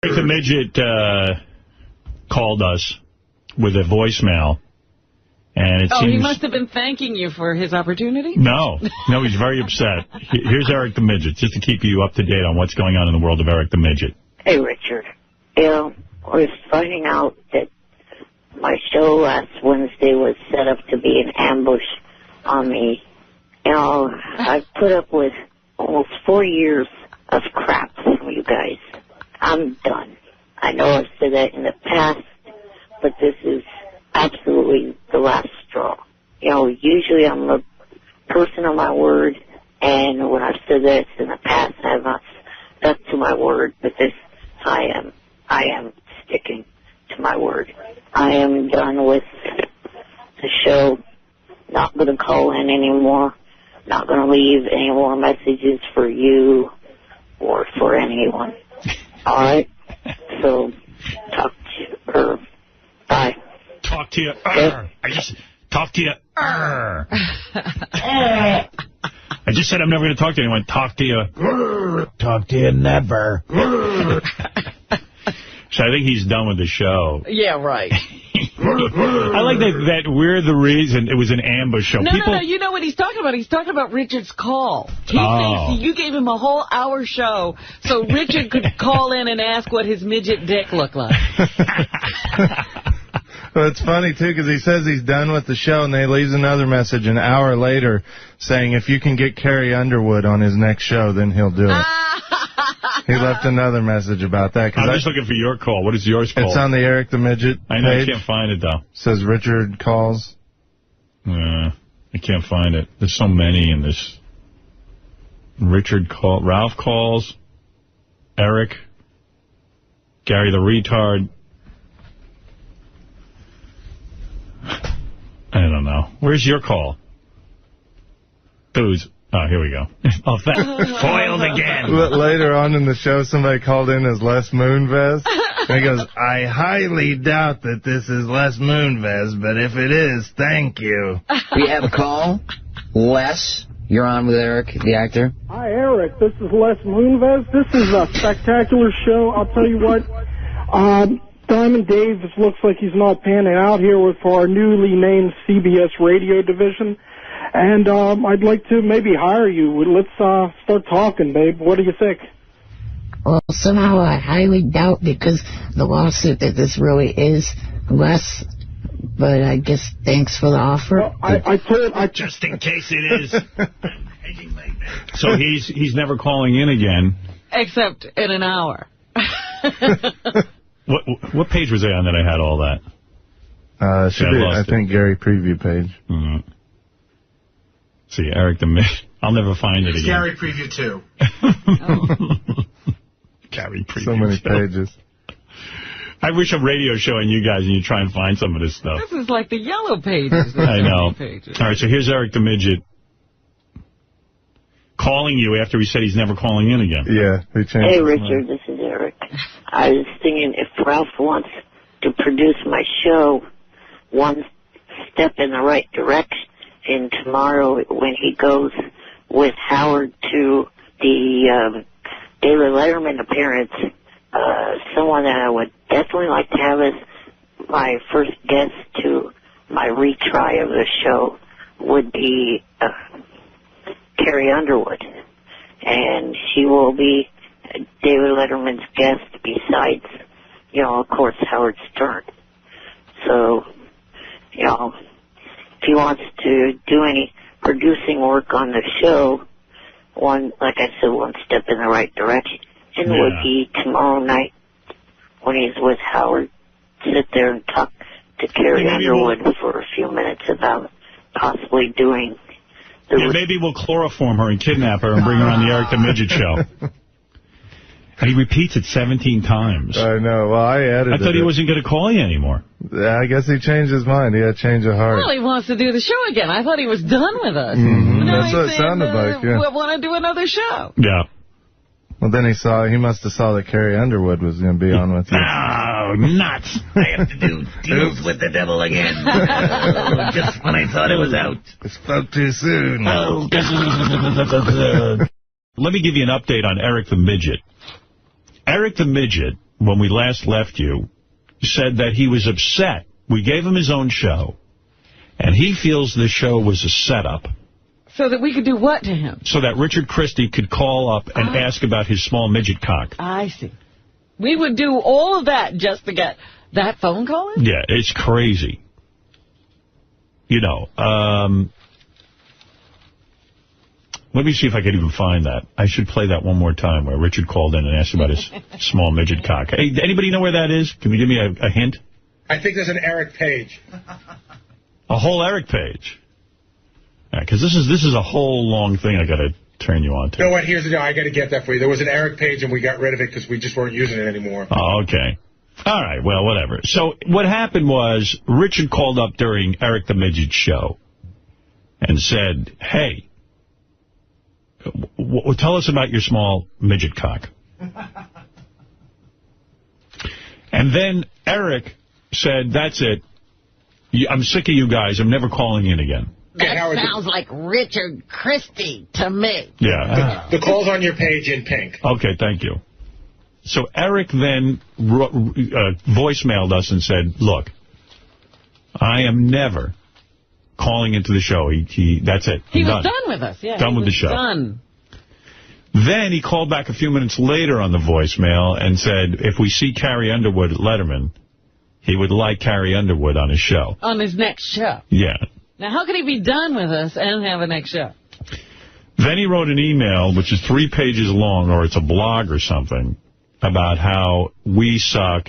The Midget called us with a voicemail. And it seems... he must have been thanking you for his opportunity? No, he's very upset. Here's Eric the Midget, just to keep you up to date on what's going on in the world of Eric the Midget. Hey, Richard. I was finding out that my show last Wednesday was set up to be an ambush on me. I've put up with almost 4 years of crap from you guys. I'm done. I know I've said that in the past, but this is absolutely the last straw. Usually I'm a person of my word, and when I've said this in the past, I have not stuck to my word, but this, I am sticking to my word. I am done with the show. Not going to call in anymore. Not going to leave any more messages for you or for anyone. All right? So, talk to you. Bye. Talk to you. I just talk to you. I just said I'm never going to talk to anyone. Talk to you. Talk to you never. So I think he's done with the show. Yeah, right. I like that we're the reason it was an ambush show. No, you know what he's talking about? He's talking about Richard's call. He thinks you gave him a whole hour show so Richard could call in and ask what his midget dick looked like. Well, it's funny, too, because he says he's done with the show, and then he leaves another message an hour later saying if you can get Carrie Underwood on his next show, then he'll do it. He left another message about that. I'm just looking for your call. What is yours called? It's on the Eric the Midget page. I know, I can't find it, though. It says Richard calls. I can't find it. There's so many in this. Richard call, Ralph calls, Eric, Gary the retard. I don't know. Where's your call? Booze. Oh, here we go. Oh, foiled again. Later on in the show, somebody called in as Les Moonves. And he goes, I highly doubt that this is Les Moonves, but if it is, thank you. We have a call. Les, you're on with Eric, the actor. Hi, Eric. This is Les Moonves. This is a spectacular show. I'll tell you what. Diamond Dave looks like he's not panning out here for our newly named CBS radio division. And I'd like to maybe hire you. Let's start talking, babe. What do you think? Well, somehow I highly doubt because the lawsuit that this really is Les. But I guess thanks for the offer. Well, just in case it is. So he's never calling in again. Except in an hour. What page was I on that I had all that? Should be, I think, Gary Preview page. Mm-hmm. See, Eric the Midget. I'll never find it again. Gary Preview 2. Gary Preview. So many pages. I wish a radio show on you guys and you try and find some of this stuff. This is like the yellow pages. I know. All right, so here's Eric the Midget calling you after he said he's never calling in again. Yeah, he changed. Hey, Richard, this is Eric. I was thinking if Ralph wants to produce my show one step in the right direction, and tomorrow when he goes with Howard to the Daily Letterman appearance, someone that I would definitely like to have as my first guest to my retry of the show would be Carrie Underwood. And she will be David Letterman's guest besides, of course, Howard Stern. So, if he wants to do any producing work on the show, like I said, one step in the right direction, and would be tomorrow night when he's with Howard, sit there and talk to Carrie Underwood for a few minutes about possibly doing maybe we'll chloroform her and kidnap her and bring her on the Eric the Midget show. And he repeats it 17 times. I know. Well, I thought he wasn't going to call you anymore. I guess he changed his mind. He had a change of heart. Well, he wants to do the show again. I thought he was done with us. Mm-hmm. That's what it sounded like, yeah. We want to do another show. Yeah. Well, then he must have saw that Carrie Underwood was going to be on with you. Oh, nuts. I have to do deals with the devil again. Just when I thought it was out. I spoke too soon. Oh. Let me give you an update on Eric the Midget. Eric the Midget when we last left you, said that he was upset. We gave him his own show, and he feels the show was a setup. So that we could do what to him? So that Richard Christie could call up and ask about his small midget cock. I see. We would do all of that just to get that phone call in? Yeah, it's crazy. You know, let me see if I can even find that. I should play that one more time where Richard called in and asked about his small midget cock. Hey, anybody know where that is? Can you give me a hint? I think there's an Eric page. A whole Eric page? Because this is a whole long thing I got to turn you on to. You know what? Here's the deal. I got to get that for you. There was an Eric page, and we got rid of it because we just weren't using it anymore. Oh, okay. All right, well, whatever. So what happened was Richard called up during Eric the Midget's show and said, hey, tell us about your small midget cock. And then Eric said, that's it. I'm sick of you guys. I'm never calling in again. That sounds like Richard Christie to me. Yeah. The call's on your page in pink. Okay, thank you. So Eric then voicemailed us and said, look, I am never calling into the show. That's it. He was done with us. Yeah, done with the show. Done. Then he called back a few minutes later on the voicemail and said, if we see Carrie Underwood at Letterman, he would like Carrie Underwood on his show. On his next show. Yeah. Now, how could he be done with us and have a next show? Then he wrote an email, which is 3 pages long, or it's a blog or something, about how we suck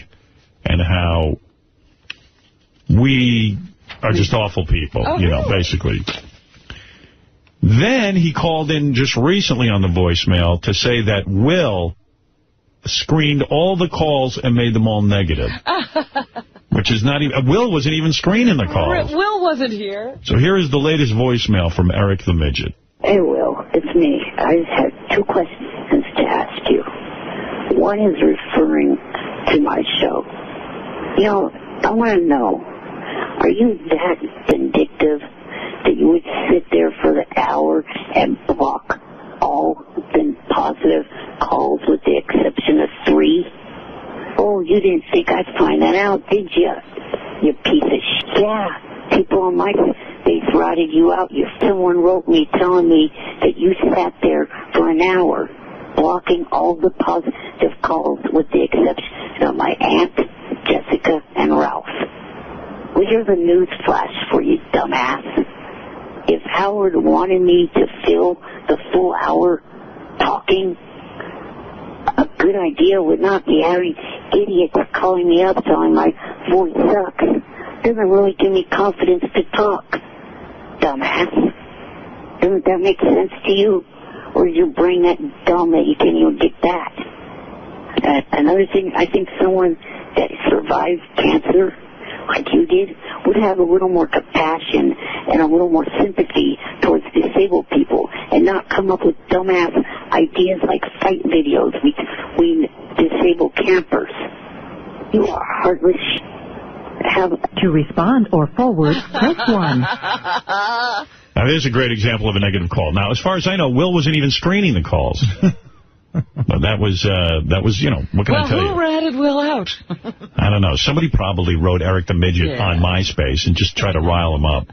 and how we are just awful people, you know, basically. Then he called in just recently on the voicemail to say that Will screened all the calls and made them all negative. Which is not even... Will wasn't even screening the calls. Will wasn't here. So here is the latest voicemail from Eric the Midget. Hey, Will, it's me. I just have 2 questions to ask you. One is referring to my show. You know, I want to know, are you that vindictive that you would sit there for the hour and block all the positive calls with the exception of 3? Oh, you didn't think I'd find that out, did you? You piece of shit. Yeah, people on my face routed you out. Someone wrote me telling me that you sat there for an hour blocking all the positive calls with the exception of my aunt, Jessica, and Ralph. Well, here's a news flash for you, dumbass. If Howard wanted me to fill the full hour talking, a good idea would not be having idiots calling me up telling my voice sucks. Doesn't really give me confidence to talk, dumbass. Doesn't that make sense to you? Or is your brain that dumb that you can't even get that? Another thing, I think someone that survived cancer like you did would have a little more compassion and a little more sympathy towards disabled people and not come up with dumbass ideas like fight videos between disabled campers. You are heartless. To respond or forward, press 1. Now, there's a great example of a negative call. Now, as far as I know, Will wasn't even screening the calls. But that was, you know, what can I tell you? Well, who ratted Will out? I don't know. Somebody probably wrote Eric the Midget on MySpace and just tried to rile him up.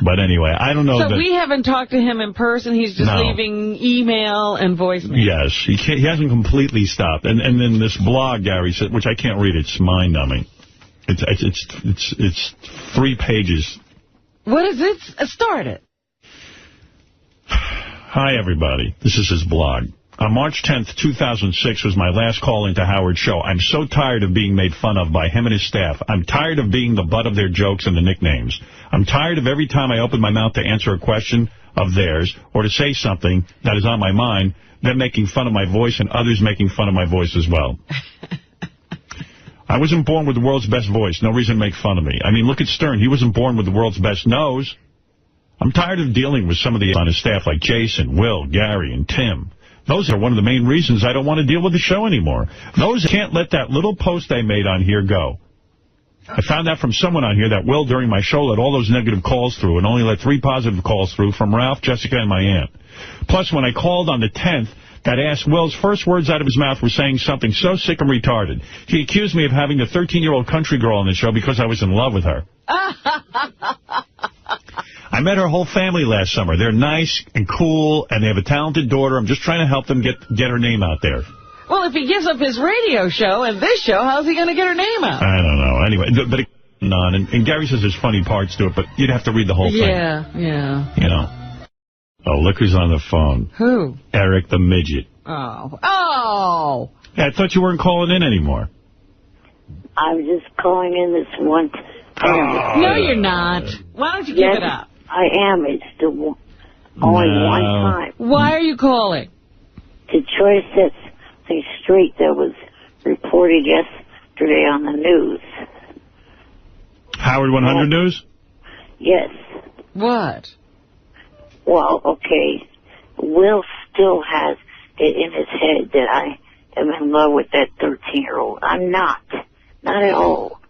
But anyway, I don't know. So we haven't talked to him in person. He's just leaving email and voicemail. Yes, he hasn't completely stopped. And then this blog, Gary said, which I can't read. It's mind-numbing. It's 3 pages. What is it? Start it. Hi, everybody. This is his blog. On March 10th, 2006 was my last call into Howard's show. I'm so tired of being made fun of by him and his staff. I'm tired of being the butt of their jokes and the nicknames. I'm tired of every time I open my mouth to answer a question of theirs or to say something that is on my mind, them making fun of my voice and others making fun of my voice as well. I wasn't born with the world's best voice. No reason to make fun of me. I mean, look at Stern. He wasn't born with the world's best nose. I'm tired of dealing with some of the on his staff like Jason, Will, Gary, and Tim. Those are one of the main reasons I don't want to deal with the show anymore. Those can't let that little post I made on here go. I found out from someone on here that Will, during my show, let all those negative calls through and only let 3 positive calls through from Ralph, Jessica, and my aunt. Plus, when I called on the 10th got asked, Will's first words out of his mouth were saying something so sick and retarded. He accused me of having the 13-year-old country girl on the show because I was in love with her. I met her whole family last summer. They're nice and cool, and they have a talented daughter. I'm just trying to help them get her name out there. Well, if he gives up his radio show and this show, how's he going to get her name out? I don't know. Anyway, but and Gary says there's funny parts to it, but you'd have to read the whole thing. Yeah. You know. Oh, look who's on the phone. Who? Eric the Midget. Oh. Yeah, I thought you weren't calling in anymore. I'm just calling in this one time. No, you're not. Why don't you give it up? I am. It's the only one time. Why are you calling? To try to set things straight that was reported yesterday on the news. Howard 100 News? Yes. What? Well, okay. Will still has it in his head that I am in love with that 13-year-old. I'm not. Not at all.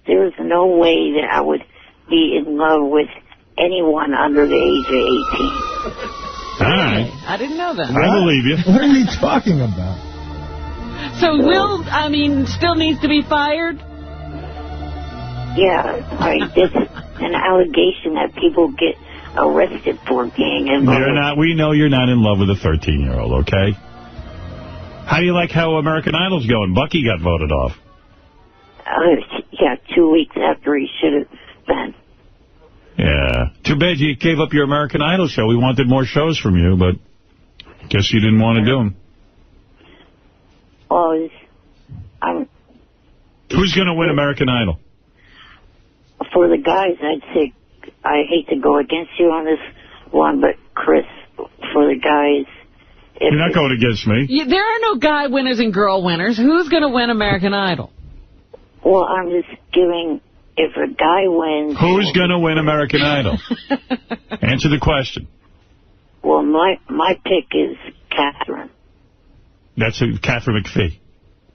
There is no way that I would be in love with anyone under the age of 18. All right. I didn't know that. I believe you. What are you talking about? So Will, still needs to be fired? Yeah, it's an allegation that people get arrested for being in love. We know you're not in love with a 13-year-old, okay? How do you like how American Idol's going? Bucky got voted off. Yeah, 2 weeks after he should have been. Yeah. Too bad you gave up your American Idol show. We wanted more shows from you, but I guess you didn't want to do them. Well, Who's going to win American Idol? For the guys, I'd say, I hate to go against you on this one, but Chris, for the guys... You're not going against me. There are no guy winners and girl winners. Who's going to win American Idol? Well, I'm just giving... If a guy wins... Who's going to win American Idol? Answer the question. Well, my pick is Catherine. That's Catherine McPhee.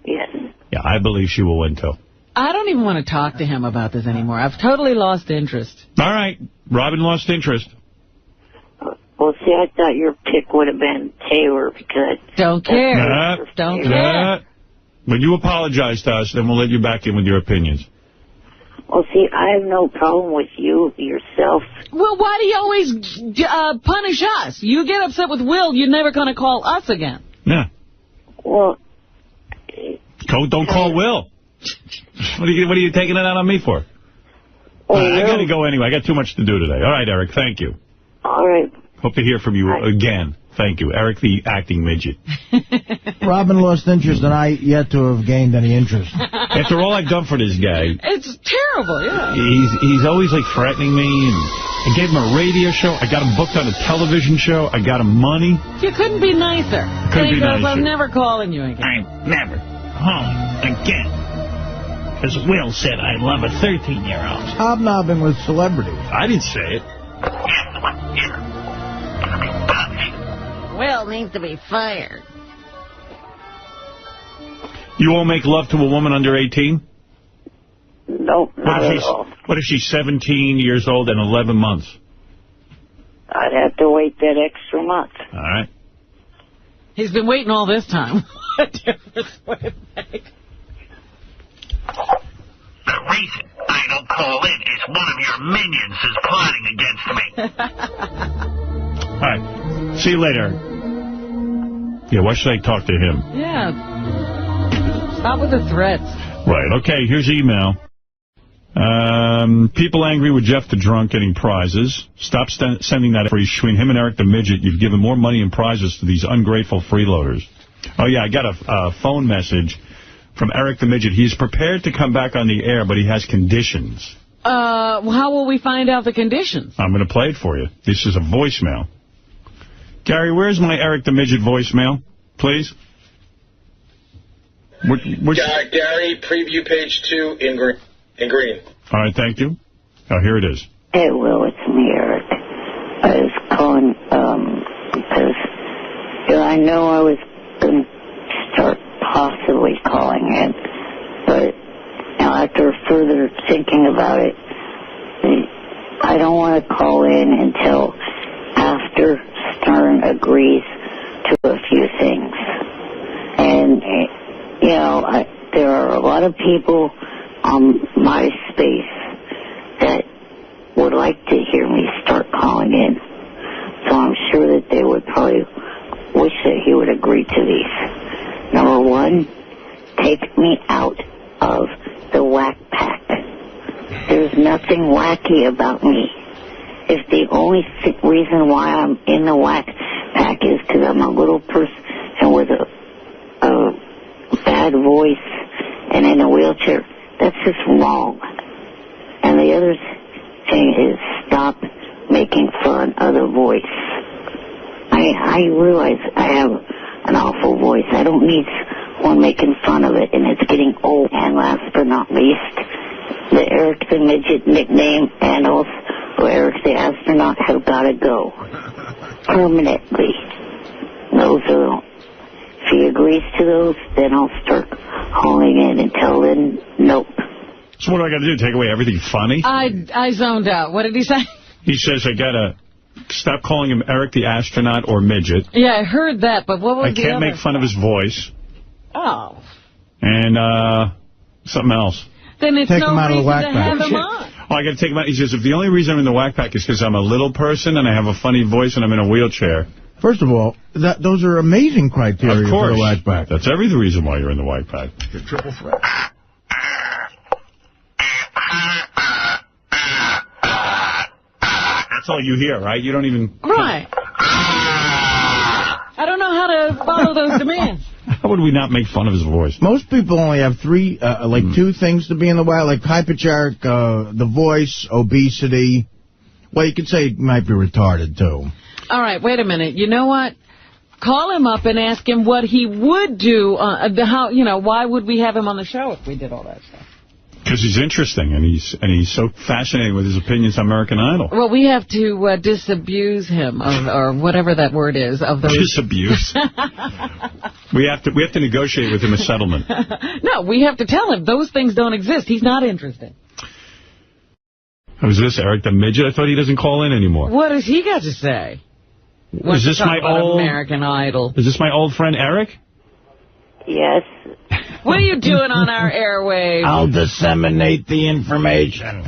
Yes. Yeah, I believe she will win, too. I don't even want to talk to him about this anymore. I've totally lost interest. All right. Robin lost interest. Well, see, I thought your pick would have been Taylor because... Don't care. Don't care. When you apologize to us, then we'll let you back in with your opinions. Well, see, I have no problem with you yourself. Well, why do you always punish us? You get upset with Will, you're never going to call us again. Yeah. Well... Don't call Will. What are you taking it out on me for? I got to go anyway. I got too much to do today. All right, Eric, thank you. All right. Hope to hear from you again. Thank you. Eric, the acting midget. Robin lost interest, and I yet to have gained any interest. After all I've done for this guy... It's terrible, yeah. He's always, threatening me. And I gave him a radio show. I got him booked on a television show. I got him money. You couldn't be nicer. I'm never calling you again. I'm never home again. Because Will said I love a 13-year-old. Hobnobbing with celebrities. I didn't say it. Will needs to be fired. You won't make love to a woman under 18? Nope, not at all. What if she's 17 years old and 11 months? I'd have to wait that extra month. All right. He's been waiting all this time. What difference would it make? The reason I don't call in is one of your minions is plotting against me. All right. See you later. Yeah, why should I talk to him? Yeah. Stop with the threats. Right. Okay, here's email. People angry with Jeff the Drunk getting prizes. Stop sending that free. Between him and Eric the Midget, you've given more money and prizes to these ungrateful freeloaders. Oh, yeah, I got a phone message from Eric the Midget. He's prepared to come back on the air, but he has conditions. How will we find out the conditions? I'm going to play it for you. This is a voicemail. Gary, where's my Eric the Midget voicemail, please? Gary, preview page 2 in green. All right, thank you. Oh, here it is. Hey, Will, it's me, Eric. I was calling because I know I was going to start possibly calling in, but after further thinking about it, I don't want to call in until after Stern agrees to a few things. And, you know, there are a lot of people on MySpace that would like to hear me start calling in. So I'm sure that they would probably wish that he would agree to these. Number one, take me out of the whack pack. There's nothing wacky about me. If the only reason why I'm in the whack pack is because I'm a little person with a bad voice and in a wheelchair, that's just wrong. And the other thing is stop making fun of the voice. I realize I have an awful voice. I don't need one making fun of it, and it's getting old. And last but not least, the Eric the Midget nickname and also Eric the Astronaut have got to go permanently. Those are, if he agrees to those, then I'll start calling in. Until then, nope. So what do I got to do, take away everything funny? I zoned out. What did he say? He says I got to stop calling him Eric the Astronaut or Midget. Yeah, I heard that, but what was the other? I can't make fun of his voice. Oh. And something else. Then it's no reason to have him on. Oh, I got to take him out. He says, if the only reason I'm in the whack pack is because I'm a little person and I have a funny voice and I'm in a wheelchair. First of all, those are amazing criteria for the whack pack. That's every reason why you're in the whack pack. You're triple threat. That's all you hear, right? You don't even... Right. I don't know how to follow those demands. How would we not make fun of his voice? Most people only have three, two things to be in the whack, like hypercharic, the voice, obesity. Well, you could say he might be retarded, too. All right, wait a minute. You know what? Call him up and ask him what he would do. Why would we have him on the show if we did all that stuff? Because he's interesting, and he's so fascinating with his opinions on American Idol. Well, we have to disabuse him, or whatever that word is, of those... Disabuse? we have to negotiate with him a settlement. No, we have to tell him those things don't exist. He's not interested. Who's this, Eric the Midget? I thought he doesn't call in anymore. What has he got to say? Is this my old American Idol? Is this my old friend Eric? Yes. What are you doing on our airwaves? I'll disseminate the information.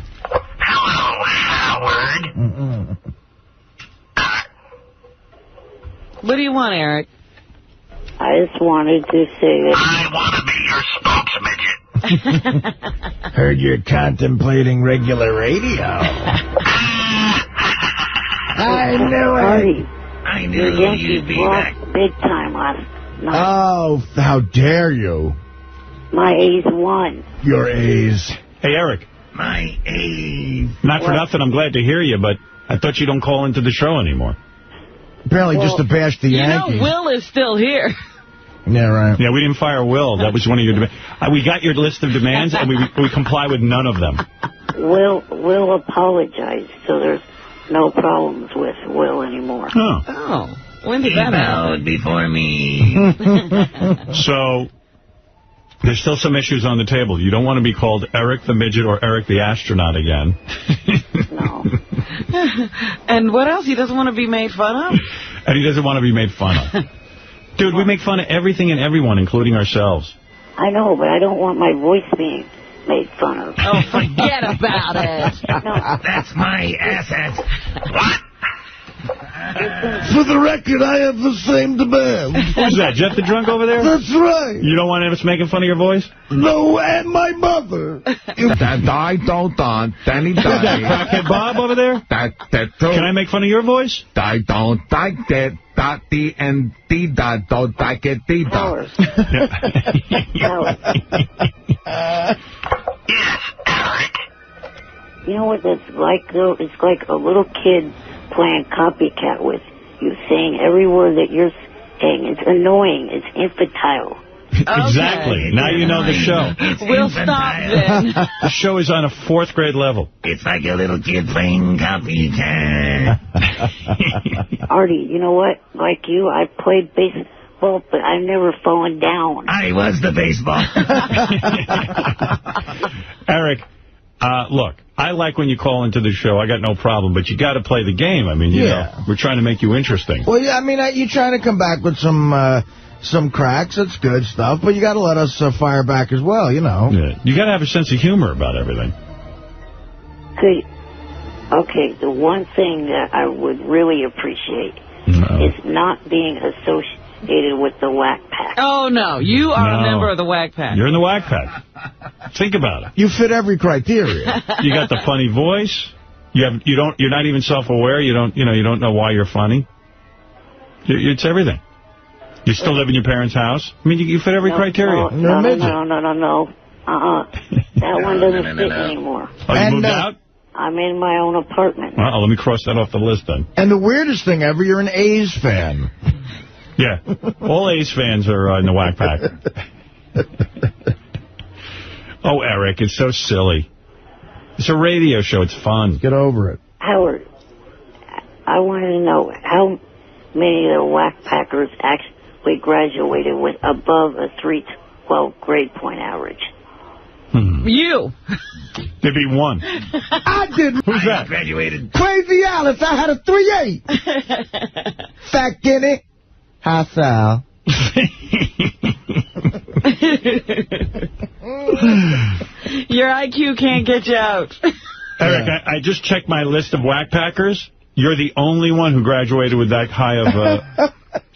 Hello, Howard. What do you want, Eric? I just wanted to say that... I want to be your spokesmidget. Heard you're contemplating regular radio. I knew it. I knew you'd be back. Big time last night. Oh, how dare you. My A's won. Your A's. Hey, Eric. My A's. Not for nothing, I'm glad to hear you, but I thought you don't call into the show anymore. Apparently just to bash the Yankees. You know Will is still here. Yeah, right. Yeah, we didn't fire Will. That was one of your demands. We got your list of demands, and we comply with none of them. Will apologized, so there's no problems with Will anymore. Oh. When did that happen? Before me. So, there's still some issues on the table. You don't want to be called Eric the Midget or Eric the Astronaut again. No. And what else? He doesn't want to be made fun of? And he doesn't want to be made fun of. Dude, we make fun of everything and everyone, including ourselves. I know, but I don't want my voice being made fun of. Oh, forget about it. No. That's my asset. What? For the record, I have the same demand. Who's that, Jet the Drunk over there? That's right. You don't want us making fun of your voice? No, and my mother. Who's that, Crackhead Bob over there? Can I make fun of your voice? Howard. Yes, Eric. You know what that's like, though? It's like a little kid playing copycat with you, saying every word that you're saying. It's annoying. It's infantile. Exactly. Now you know the show. We'll stop then. The show is on a 4th grade level. It's like a little kid playing copycat. Artie, you know what? Like you, I played baseball, but I've never fallen down. I was the baseball. Eric, Look, I like when you call into the show. I got no problem, but you got to play the game. I mean, you know, we're trying to make you interesting. Well, yeah, I mean, you're trying to come back with some cracks. That's good stuff, but you got to let us fire back as well, you know. Yeah. You got to have a sense of humor about everything. Okay, the one thing that I would really appreciate is not being associated with the Whack Pack. Oh, no. You are a member of the Whack Pack. You're in the Whack Pack. Think about it. You fit every criteria. You got the funny voice. You're not even self-aware. You don't know why you're funny. It's everything. You still live in your parents' house. I mean, you fit every criteria. No. That one doesn't fit anymore. Oh, you moved out? I'm in my own apartment. Well, let me cross that off the list then. And the weirdest thing ever, you're an A's fan. Yeah. All A's fans are in the Whack Pack. Oh, Eric, it's so silly. It's a radio show. It's fun. Get over it. Howard, I wanted to know how many of the Whack Packers actually graduated with above a 312 grade point average. You. There'd be one. I did. Who's that? Graduated. Crazy Alice. I had a 3.8. Fat Guinea. Hi, Sal. Your IQ can't get you out. Eric, I just checked my list of Whack Packers. You're the only one who graduated with that high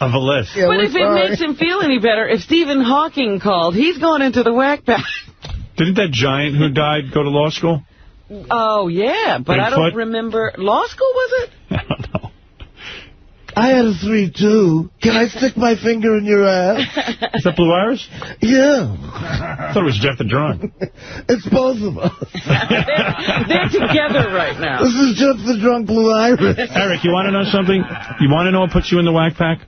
of a list. Yeah, but if it makes him feel any better, if Stephen Hawking called, he's going into the Whack Pack. Didn't that giant who died go to law school? Oh, yeah, but I don't remember. Law school, was it? I don't know. I had a 3.2. Can I stick my finger in your ass? Is that Blue Iris? Yeah. I thought it was Jeff the Drunk. It's both of us. They're together right now. This is Jeff the Drunk, Blue Iris. Eric, you want to know something? You want to know what puts you in the Whack Pack?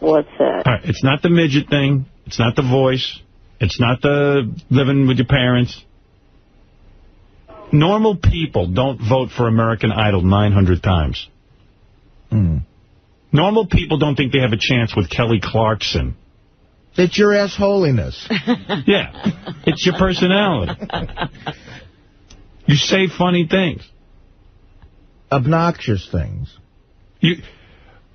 What's that? All right, it's not the midget thing. It's not the voice. It's not the living with your parents. Normal people don't vote for American Idol 900 times. Normal people don't think they have a chance with Kelly Clarkson. It's your assholiness. Yeah, it's your personality. You say funny things. Obnoxious things.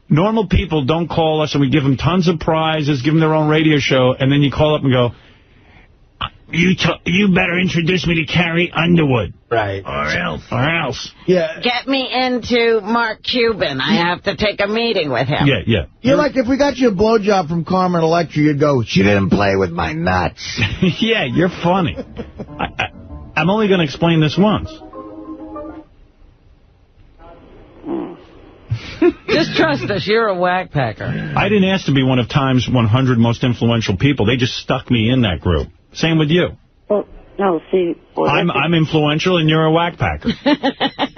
Normal people don't call us and we give them tons of prizes, give them their own radio show, and then you call up and go, you better introduce me to Carrie Underwood. Right. Or else. Yeah. Get me into Mark Cuban. I have to take a meeting with him. Yeah. You're like, if we got you a blowjob from Carmen Electra, you'd go, she didn't play with my nuts. Yeah, you're funny. I'm only going to explain this once. Just trust us. You're a Whack Packer. I didn't ask to be one of Time's 100 most influential people. They just stuck me in that group. Same with you. Well, no, see... Well, I'm influential and you're a Whack Packer.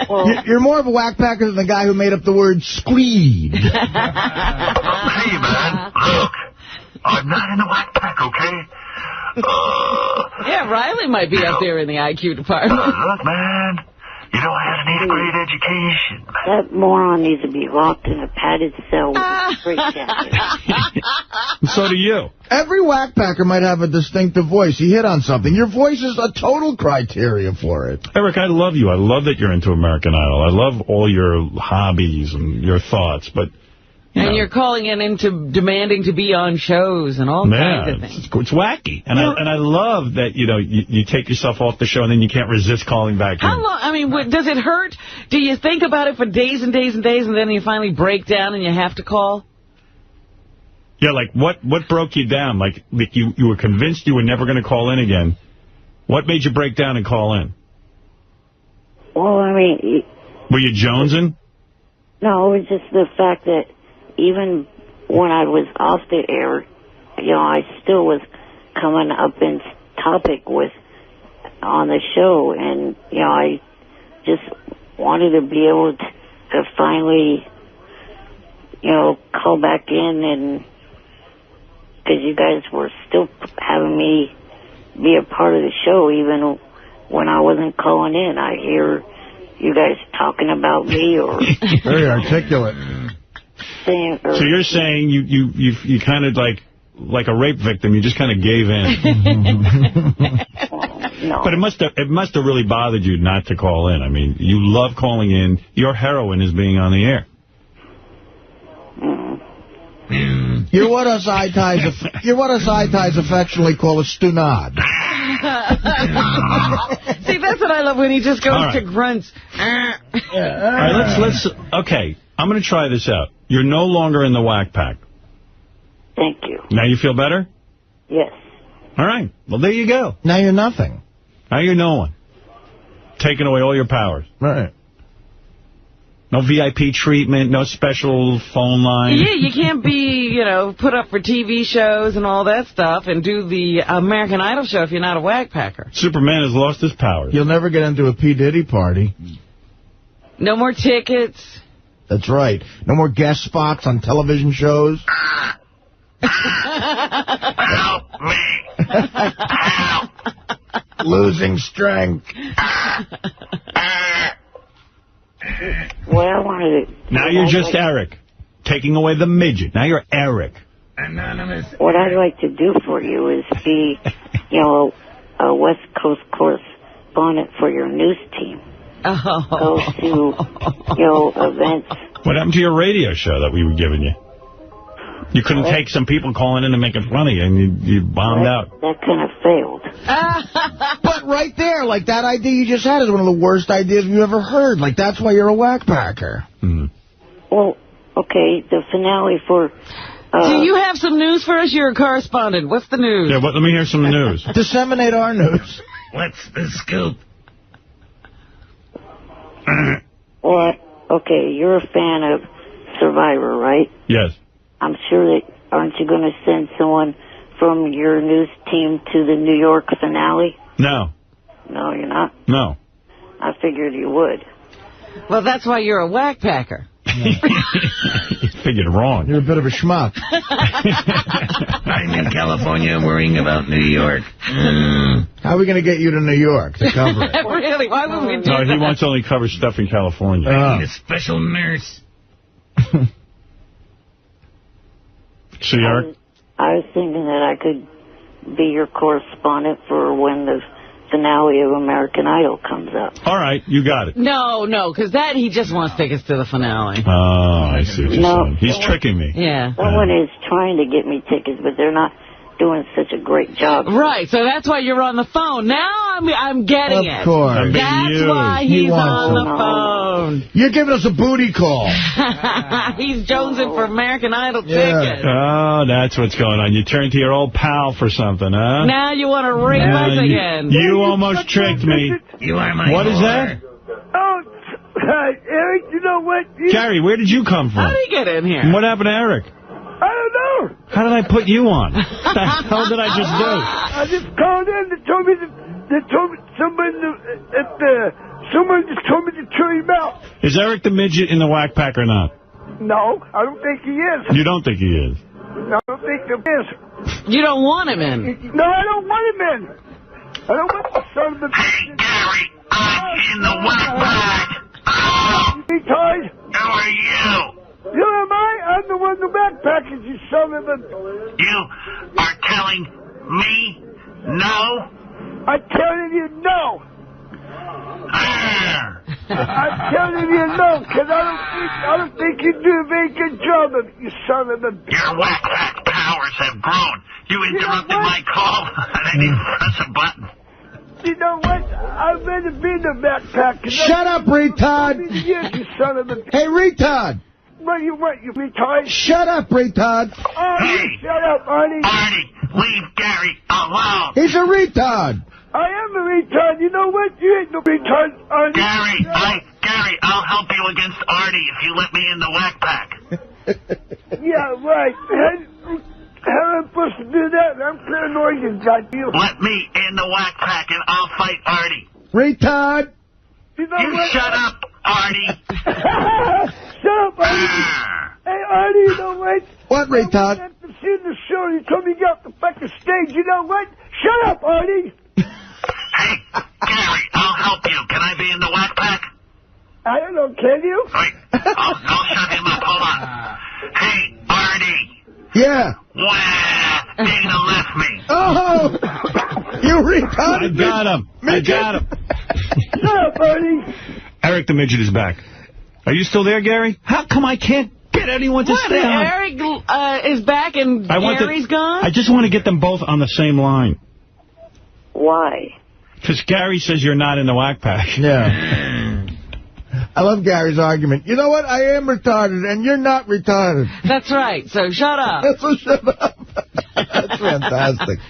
Well, you're more of a Whack Packer than the guy who made up the word screed. Hey, man, look. I'm not in the Whack Pack, okay? Yeah, Riley might be up there in the IQ department. Look, man. You know, I had an 8th grade education. that moron needs to be locked in a padded cell with a straight jacket. So do you. Every Whack Packer might have a distinctive voice. He hit on something. Your voice is a total criteria for it. Eric, I love you. I love that you're into American Idol. I love all your hobbies and your thoughts, but... And you're calling in into demanding to be on shows and all kinds of things. It's wacky. And I love that, you take yourself off the show and then you can't resist calling back. How long? I mean, does it hurt? Do you think about it for days and days and days and then you finally break down and you have to call? Yeah, like what broke you down? Like you were convinced you were never going to call in again. What made you break down and call in? Well, I mean... Were you jonesing? No, it was just the fact that even when I was off the air, I still was coming up in topic on the show, and I just wanted to be able to finally, call back in, and because you guys were still having me be a part of the show, even when I wasn't calling in. I hear you guys talking about me or very articulate. So you're saying you kind of like a rape victim, you just kind of gave in. No. But it must have really bothered you not to call in. I mean, you love calling in. Your heroine is being on the air. You're what us eye-ties affectionately call a stunad. See, that's what I love when he just goes to grunts. All right, let's. Okay, I'm going to try this out. You're no longer in the whack pack. Thank you. Now you feel better? Yes. All right. Well, there you go. Now you're nothing. Now you're no one. Taking away all your powers. Right. No VIP treatment, no special phone line. Yeah, you can't be, put up for TV shows and all that stuff and do the American Idol show if you're not a whack packer. Superman has lost his powers. You'll never get into a P. Diddy party. No more tickets. That's right. No more guest spots on television shows. Help me. Help. Losing strength. Well, I wanted to... Now you're just Eric. Taking away the midget. Now you're Eric. Anonymous. What I'd like to do for you is be, a West Coast correspondent for your news team. Go to, events. What happened to your radio show that we were giving you? You couldn't take some people calling in and make it funny, and you bombed out. That kind of failed. But right there, like that idea you just had is one of the worst ideas you ever heard. Like, that's why you're a whack packer. Well, okay, the finale for... Do you have some news for us? You're a correspondent. What's the news? Yeah, let me hear some news. Disseminate our news. What's the scoop? Well, okay, you're a fan of Survivor, right? Yes. I'm sure that... Aren't you going to send someone from your news team to the New York finale? No. No, you're not? No. I figured you would. Well, that's why you're a whack packer. You figured wrong. You're a bit of a schmuck. I'm in California worrying about New York. How are we going to get you to New York to cover it? Really? Why would we do that? No, he wants to only cover stuff in California. I need a special nurse. See, Eric? I was thinking that I could be your correspondent for when the finale of American Idol comes up. All right, you got it. No, because that he just wants tickets to the finale. Oh, I see what you're saying. He's tricking me. Yeah. Someone is trying to get me tickets, but they're not doing such a great job. Right, so that's why you're on the phone. Now I'm getting it. Of course. That's why he's on the phone. You're giving us a booty call. He's jonesing for American Idol tickets. Oh, that's what's going on. You turned to your old pal for something, huh? Now you want to rape us again. You almost tricked me. You are my What is that? Oh, Eric, you know what? Carrie, where did you come from? How did he get in here? What happened to Eric? I don't know. How did I put you on? What the hell did I just do? I just called in. They told me someone just told me to chill him out. Is Eric the midget in the whack pack or not? No, I don't think he is. You don't think he is? No, I don't think he is. You don't want him in. No, I don't want him in. I don't want the son of a... Hey, Gary, I'm in the whack pack. You retard? Who are you? You am I? I'm the one who backpackers, you son of a... You are telling me no? I'm telling you no. I'm telling you no, because I don't think you do a very good job of it, you son of a... Your whack pack powers have grown. You interrupted my call, and I didn't press a button. You know what? I'd rather be in the backpack. Shut up, retard! You son of a... Hey, retard! What you retard? Shut up, retard! Hey! Shut up, Artie! Artie, leave Gary alone! He's a retard! I am a retard. You know what? You ain't no retard, Artie. Gary, I'll help you against Artie if you let me in the whack pack. Yeah, right. How am I supposed to do that? I'm paranoid and got you. Let me in the whack pack and I'll fight Artie. Retard! You know You what? shut up, Artie. Shut up, Artie. Hey, Artie, you know what? What, retard? After seeing the show, you told me you got the fucking stage. You know what? Shut up, Artie. Hey, Gary, I'll help you. Can I be in the whack pack? I don't know, can you? Wait, I'll shut him up. Hold on. Hey, Artie. Yeah. Wah, Dana left me. Oh! You retarded. I got him. I got him. Yeah, buddy. Eric the Midget is back. Are you still there, Gary? How come I can't get anyone to stay on? Eric is back and Gary's gone? I just want to get them both on the same line. Why? Because Gary says you're not in the whack pack. Yeah. I love Gary's argument. You know what? I am retarded, and you're not retarded. That's right. So shut up. So shut up. That's fantastic.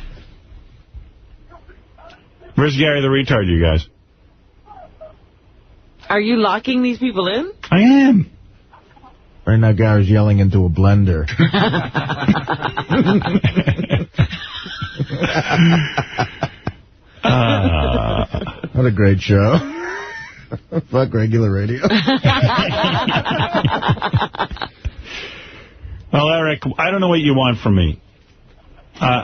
Where's Gary the retard, you guys? Are you locking these people in? I am. Right now, Gary's yelling into a blender. What a great show. Fuck regular radio. Well, Eric, I don't know what you want from me.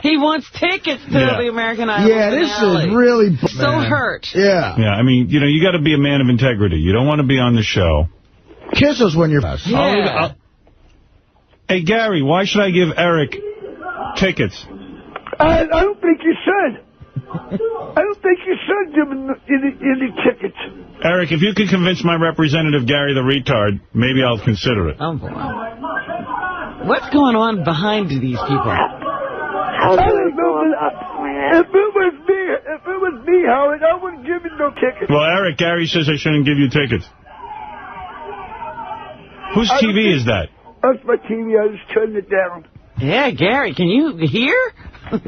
He wants tickets to the American Idol this finale. is really... So hurt. Yeah. Yeah, I mean, you know, you got to be a man of integrity. You don't want to be on the show. Kiss us when you're... Yeah. Hey, Gary, why should I give Eric tickets? I don't think you should. I don't think you should give him any tickets. Eric, if you can convince my representative, Gary the retard, maybe I'll consider it. Oh, boy. What's going on behind these people? I don't know. If it was me, Howard, I wouldn't give you no tickets. Well, Eric, Gary says I shouldn't give you tickets. Whose TV is that? That's my TV. I just turned it down. Yeah, Gary, can you hear? Yeah,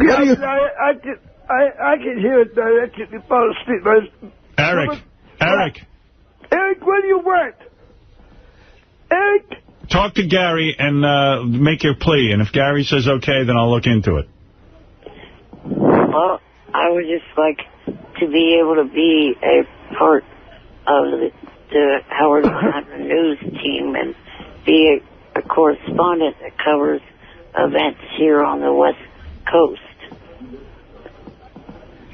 I can hear it. I can fall asleep. Eric, Eric, what do you want? Eric? Talk to Gary and make your plea. And if Gary says okay, then I'll look into it. Well, I would just like to be able to be a part of the Howard 100 news team and be a correspondent that covers events here on the West Coast.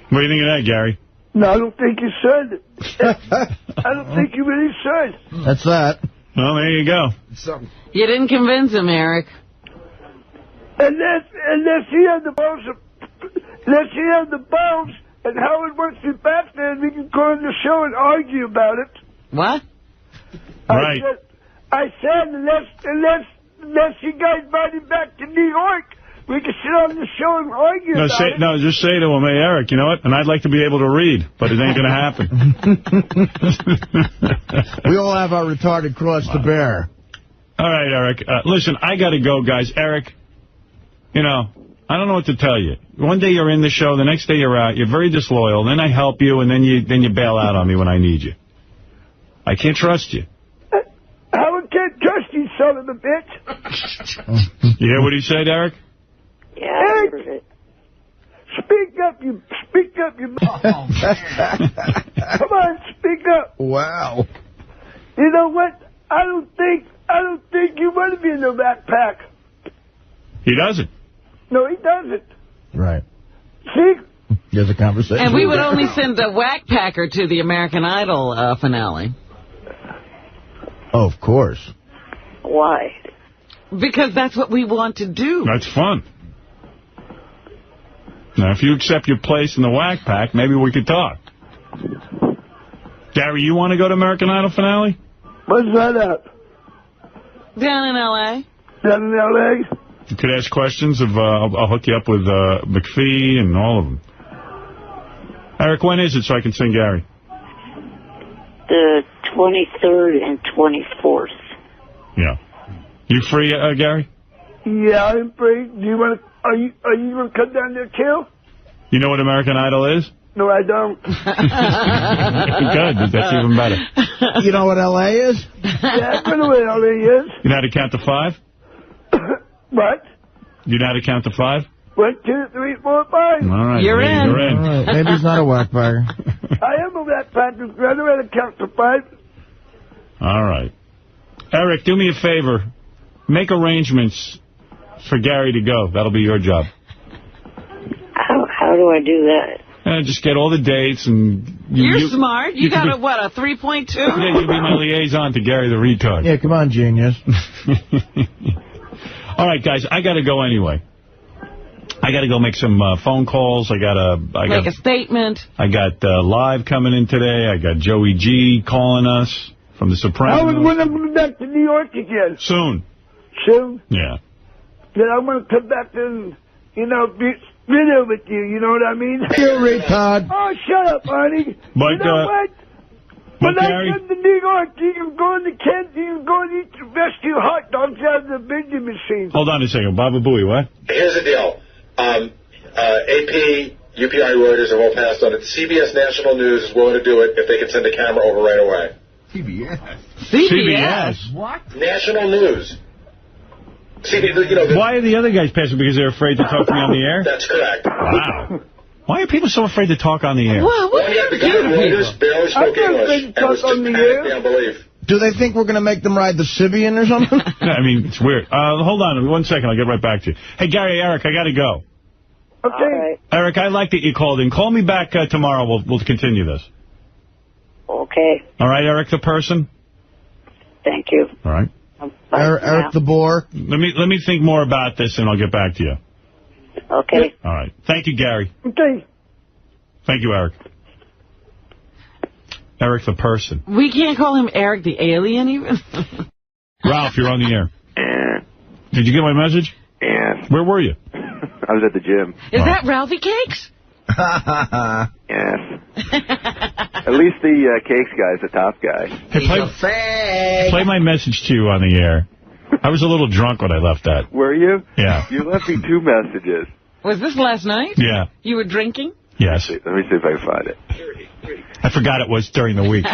What do you think of that, Gary? No, I don't think you should. I don't think you really should. That's that. Well, there you go. You didn't convince him, Eric. Unless he had the balls, and Howard wants me back there, and we can go on the show and argue about it. What? Right. I said unless you guys invite him back to New York, we can sit on the show and argue about it. No, just say to him, hey, Eric, you know what? And I'd like to be able to read, but it ain't going to happen. We all have our retarded cross to bear. All right, Eric. Listen, I got to go, guys. Eric, you know, I don't know what to tell you. One day you're in the show, the next day you're out. You're very disloyal. Then I help you, and then you bail out on me when I need you. I can't trust you. Howard can't trust you, son of a bitch. You hear what he said, Eric? Yeah, I heard it. Speak up, you. Come on, speak up. Wow. You know what? I don't think you want to be in the Rat Pack. He doesn't. No, he doesn't. Right. See? There's a conversation. And we would only send a whack packer to the American Idol finale. Oh, of course. Why? Because that's what we want to do. That's fun. Now, if you accept your place in the whack pack, maybe we could talk. Gary, you want to go to American Idol finale? What's that at? Down in L.A. Down in L.A.? You could ask questions of, I'll hook you up with McPhee and all of them. Eric, when is it so I can sing Gary? The 23rd and 24th. Yeah. You free, Gary? Yeah, I'm free. Do you want to? Are you going to come down there too? You know what American Idol is? No, I don't. Good. That's even better. You know what L.A. is? Yeah, I know what L.A. is. You know how to count to 5? What? You know how to count to 5? 1, 2, 3, 4, 5. All right. You're in. You're in. All right. Maybe he's not a whack bagger. I am a Rat Pack. I know how to count to 5. All right. Eric, do me a favor. Make arrangements for Gary to go. That'll be your job. How do I do that? Just get all the dates and... You're smart. You got a 3.2? Yeah, you'll be my liaison to Gary the retard. Yeah, come on, genius. All right, guys, I got to go anyway. I got to go make some phone calls. I got make a statement. I got Live coming in today. I got Joey G calling us from The Sopranos. When I'm going back to New York again. Soon. Soon? Yeah. Then I want to come back and, you know, be video with you know what I mean? You retard. Oh, shut up, Arnie. But, you know what? When I Gary? come to New York, you can go in the Kent, you can go and eat the rescue hot dogs out of the vending machine. Hold on a second. Baba Booey, what? Here's the deal. AP, UPI, Reuters have all passed on it. CBS National News is willing to do it if they can send a camera over right away. CBS? What? National News. Why are the other guys passing? Because they're afraid to talk to me on the air? That's correct. Wow. Why are people so afraid to talk on the air? Well, what do you do to Reuters barely spoke English and was just panicked beyond belief. Do they think we're going to make them ride the Sibian or something? I mean, it's weird. Hold on 1 second. I'll get right back to you. Hey, Gary, Eric, I got to go. Okay. Eric, I like that you called in. Call me back tomorrow. We'll continue this. Okay. All right, Eric the person? Thank you. All right. Eric the Boar. Let me think more about this, and I'll get back to you. Okay. All right. Thank you, Gary. Okay. Thank you, Eric. Eric the person. We can't call him Eric the alien, even? Ralph, you're on the air. Did you get my message? Yeah. Where were you? I was at the gym. Is that Ralphie Cakes? Yes. At least the Cakes guy's the top guy. Hey, play my message to you on the air. I was a little drunk when I left that. Were you? Yeah. You left me 2 messages. Was this last night? Yeah. You were drinking? Yes. Let me see if I can find it. I forgot it was during the week.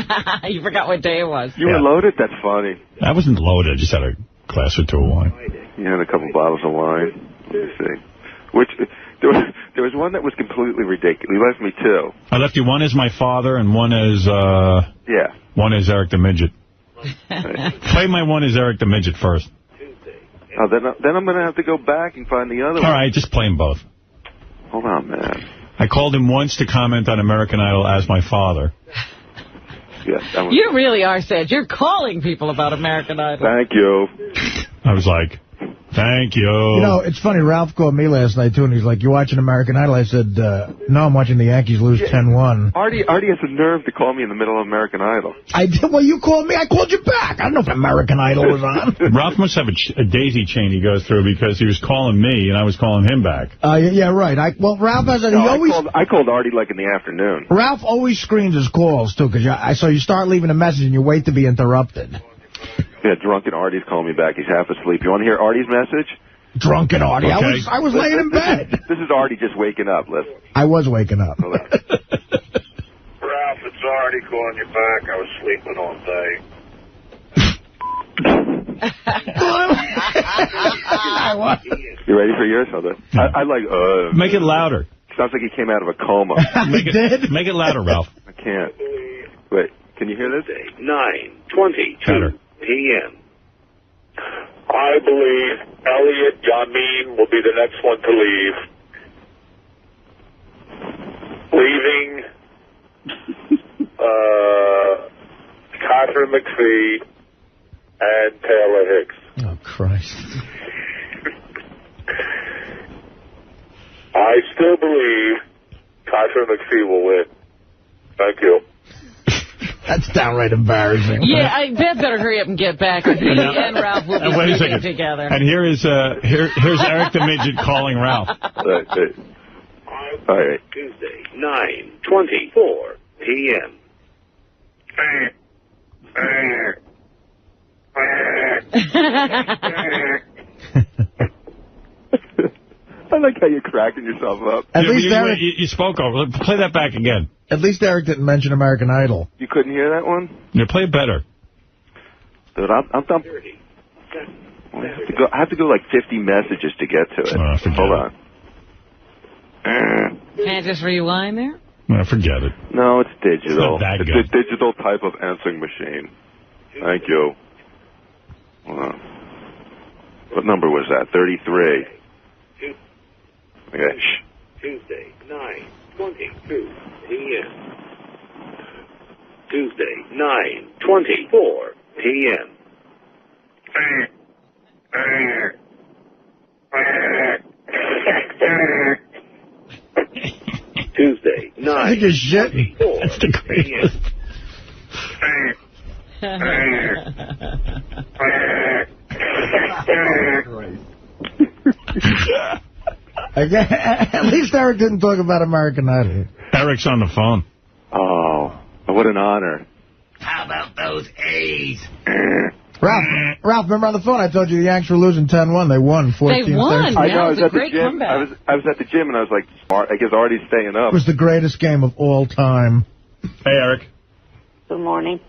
You forgot what day it was. You were loaded? That's funny. I wasn't loaded. I just had a glass or 2 of wine. You had a couple bottles of wine. Let me see. There was one that was completely ridiculous. You left me 2. I left you one as my father and one as one as Eric the Midget. Play my one as Eric the Midget first. Oh, then I'm going to have to go back and find the other one. All right, just play them both. Hold on, man. I called him once to comment on American Idol as my father. Yes, you really are sad. You're calling people about American Idol. Thank you. I was like, thank you. You know, it's funny. Ralph called me last night, too, and he's like, you watching American Idol? I said, no, I'm watching the Yankees lose 10-1. Artie has the nerve to call me in the middle of American Idol. I did. Well, you called me. I called you back. I don't know if American Idol was on. Ralph must have a daisy chain he goes through because he was calling me and I was calling him back. Yeah, right. Well, Ralph has a... I called Artie like in the afternoon. Ralph always screens his calls, too, so you start leaving a message and you wait to be interrupted. Yeah, drunken Artie's calling me back. He's half asleep. You want to hear Artie's message? Drunken Artie. Okay. I was laying in bed. This is Artie just waking up. Listen. I was waking up. Ralph, it's Artie calling you back. I was sleeping all day. You ready for yours? I like, Make it louder. Sounds like he came out of a coma. Make it louder, Ralph. I can't. Wait, can you hear this? 9:22 p.m. I believe Elliot Yamin will be the next one to leave. Leaving Catherine McPhee and Taylor Hicks. Oh, Christ. I still believe Catherine McPhee will win. Thank you. That's downright embarrassing. Yeah, I better hurry up and get back. He and Ralph will be sleeping together. And here's Eric the Midget calling Ralph. All right. Tuesday, 9:24 p.m. I like how you're cracking yourself up. At least Eric, you spoke over. Play that back again. At least Eric didn't mention American Idol. You couldn't hear that one? Yeah, play it better. Dude, I'm done. I have to go like 50 messages to get to it. Hold on. Can I just rewind there? Forget it. No, it's digital. It's not that good. It's a digital type of answering machine. Thank you. Hold on. What number was that? 33. Okay. Tuesday, 9:22 p.m. Tuesday, 9:24 p.m. I think you're shitting. That's the greatest. At least Eric didn't talk about American Idol. Eric's on the phone. Oh, what an honor. How about those A's? Ralph, remember on the phone I told you the Yanks were losing 10-1. They won 14-13. They won. I know. I was at the great gym. Comeback. I was at the gym and I was like, I guess Artie's staying up. It was the greatest game of all time. Hey, Eric. Good morning.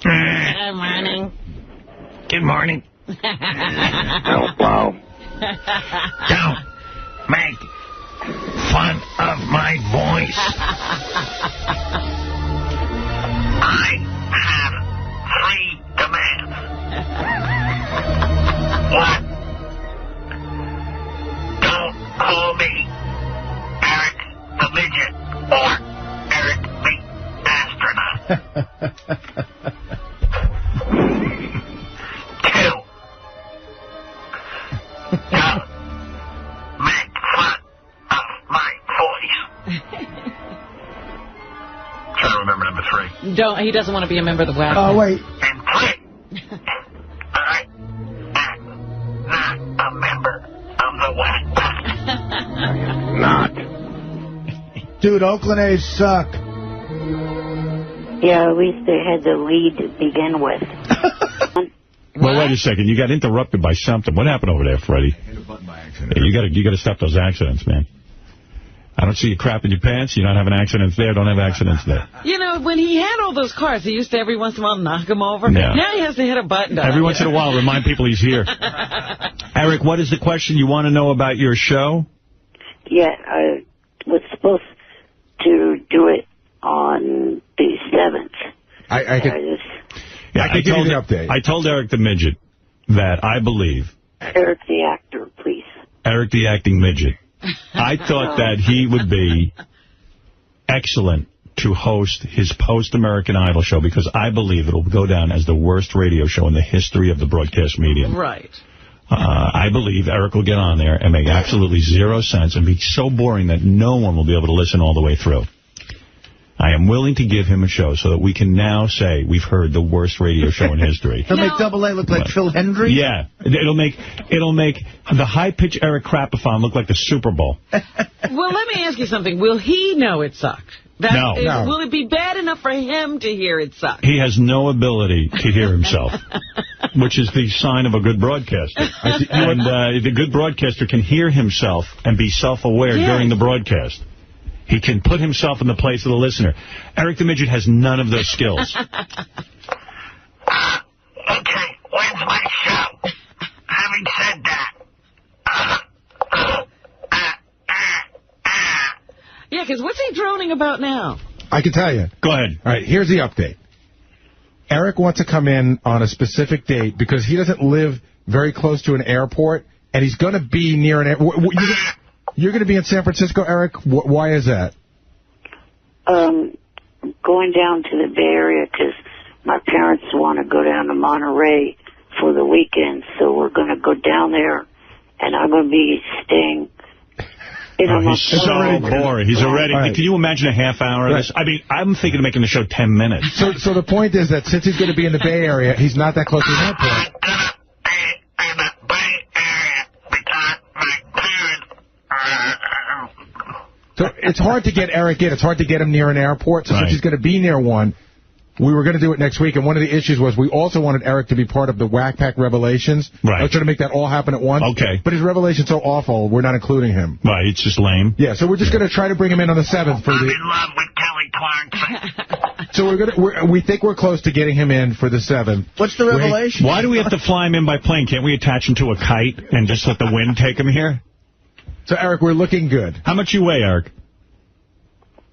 Good morning. Good morning. Oh, wow. Don't make fun of my voice. I have 3 demands. 1, don't call me Eric the Midget or Eric the Astronaut. 2, don't make fun of my voice. Trying to remember number 3. He doesn't want to be a member of the WAC. Oh, wait. And 3, I am not a member of the WAC. Not. Dude, Oakland A's suck. Yeah, at least they had the lead to begin with. Well, wait a second. You got interrupted by something. What happened over there, Freddie? I hit a button by accident. You got to stop those accidents, man. I don't see you crapping your pants. You're not having accidents there. Don't have accidents there. You know, when he had all those cars, he used to every once in a while knock them over. Yeah. Now he has to hit a button. Every once in a while, remind people he's here. Eric, what is the question you want to know about your show? Yeah, I was supposed to do it on the 7th. I can give you the update. I told Eric the Midget that I believe... Eric the actor, please. Eric the acting midget. I thought that he would be excellent to host his post-American Idol show because I believe it will go down as the worst radio show in the history of the broadcast medium. Right. I believe Eric will get on there and make absolutely 0 sense and be so boring that no one will be able to listen all the way through. I am willing to give him a show so that we can now say we've heard the worst radio show in history. He'll make Double A look like Phil Hendry? Yeah. It'll make the high-pitched Eric Crapathon look like the Super Bowl. Well, let me ask you something. Will he know it sucked? No. Will it be bad enough for him to hear it suck? He has no ability to hear himself, which is the sign of a good broadcaster. And the good broadcaster can hear himself and be self-aware during the broadcast. He can put himself in the place of the listener. Eric the Midget has none of those skills. Okay, when's my show? Having said that... Yeah, because what's he droning about now? I can tell you. Go ahead. All right, here's the update. Eric wants to come in on a specific date because he doesn't live very close to an airport, and he's going to be near an airport. You're going to be in San Francisco, Eric? Why is that? Going down to the Bay Area because my parents want to go down to Monterey for the weekend, so we're going to go down there, and I'm going to be staying... he's so boring. He's already... Can you imagine a half hour of this? I mean, I'm thinking of making the show 10 minutes. So the point is that since he's going to be in the Bay Area, he's not that close to an airport. So it's hard to get Eric in. It's hard to get him near an airport. So since he's going to be near one, we were going to do it next week. And one of the issues was we also wanted Eric to be part of the Whack Pack Revelations. Right. I was trying to make that all happen at once. Okay. But his revelation's so awful, we're not including him. Right. It's just lame. Yeah. So we're just going to try to bring him in on the 7th. I'm in love with Kelly Clarkson. So we think we're close to getting him in for the 7th. What's the revelation? Why do we have to fly him in by plane? Can't we attach him to a kite and just let the wind take him here? So, Eric, we're looking good. How much you weigh, Eric?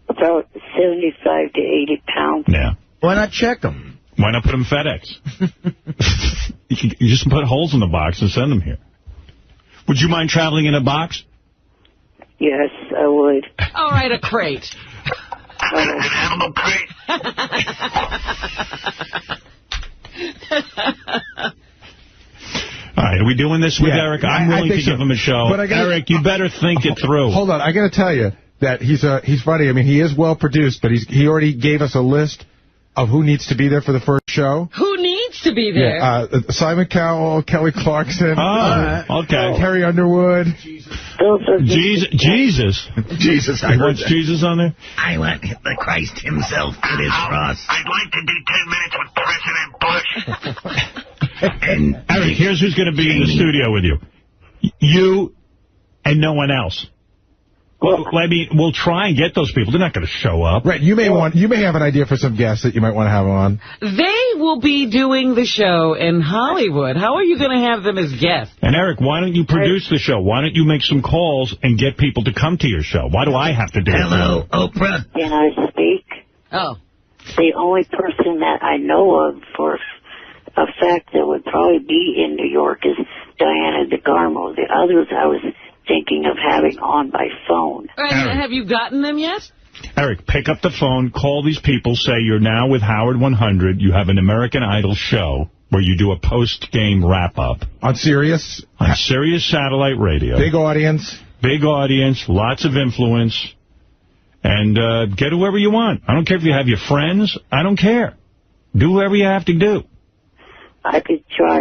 About 75 to 80 pounds. Yeah. Why not check them? Why not put them FedEx? You just put holes in the box and send them here. Would you mind traveling in a box? Yes, I would. All right, a crate. An animal crate. All right, are we doing this with Eric? I'm willing to give him a show. But Eric, you better think it through. Hold on, I got to tell you. that he's funny. I mean, he is well produced, but he already gave us a list of who needs to be there for the first show. Who needs to be there? Yeah, Simon Cowell, Kelly Clarkson. Okay. Carrie Underwood. Jesus. I want Jesus on there? I want the Christ himself. It is Ross. I'd like to do 10 minutes with President Bush. Eric, here's who's going to be in the studio with you. You and no one else. Well, I mean, we'll try and get those people. They're not going to show up. Right. You may have an idea for some guests that you might want to have on. They will be doing the show in Hollywood. How are you going to have them as guests? And, Eric, why don't you produce the show? Why don't you make some calls and get people to come to your show? Why do I have to do it? Hello, Oprah. Can I speak? Oh. The only person that I know of for a fact that would probably be in New York is Diana DeGarmo. The others I was thinking of having on by phone. Have you gotten them yet? Eric, pick up the phone, call these people, say you're now with Howard 100. You have an American Idol show where you do a post-game wrap-up. On Sirius? On Sirius Satellite Radio. Big audience. Big audience, lots of influence. And get whoever you want. I don't care if you have your friends. I don't care. Do whatever you have to do. I could try.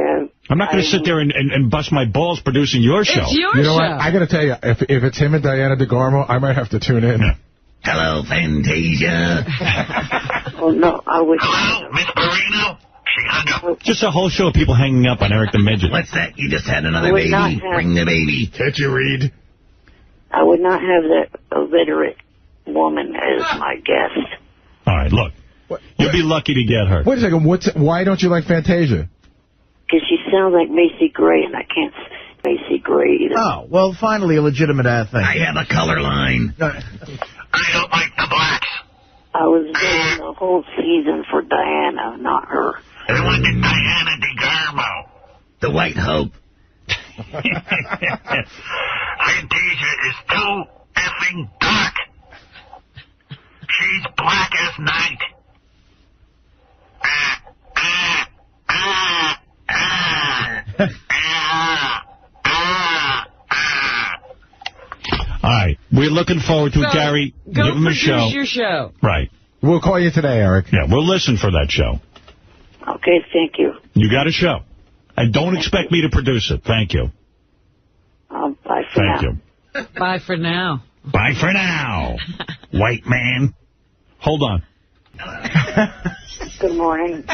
I'm not going to sit there and bust my balls producing your show. It's your show. You know what? I got to tell you, if it's him and Diana DeGarmo, I might have to tune in. Yeah. Hello, Fantasia. Oh, no, I would. Hello, Miss Marino. She hung up. Just a whole show of people hanging up on Eric the Midget. What's that? You just had another baby. Bring the baby. Can't you read? I would not have that illiterate woman as my guest. All right, look. You'll be lucky to get her. Wait a second. Why don't you like Fantasia? Because she sounds like Macy Gray, and I can't Macy Gray either. Oh, well, finally a legitimate thing. I have a color line. I don't like the blacks. I was doing the whole season for Diana, not her. I wanted Diana DeGarmo. The White Hope. Fantasia is too effing dark. She's black as night. All right. We're looking forward to it, Gary. Give him a show. Your show. Right. We'll call you today, Eric. Yeah, we'll listen for that show. Okay, thank you. You got a show. And don't expect me to produce it. Thank you. Bye for now. Thank you. Bye for now. Bye for now, white man. Hold on. Good morning.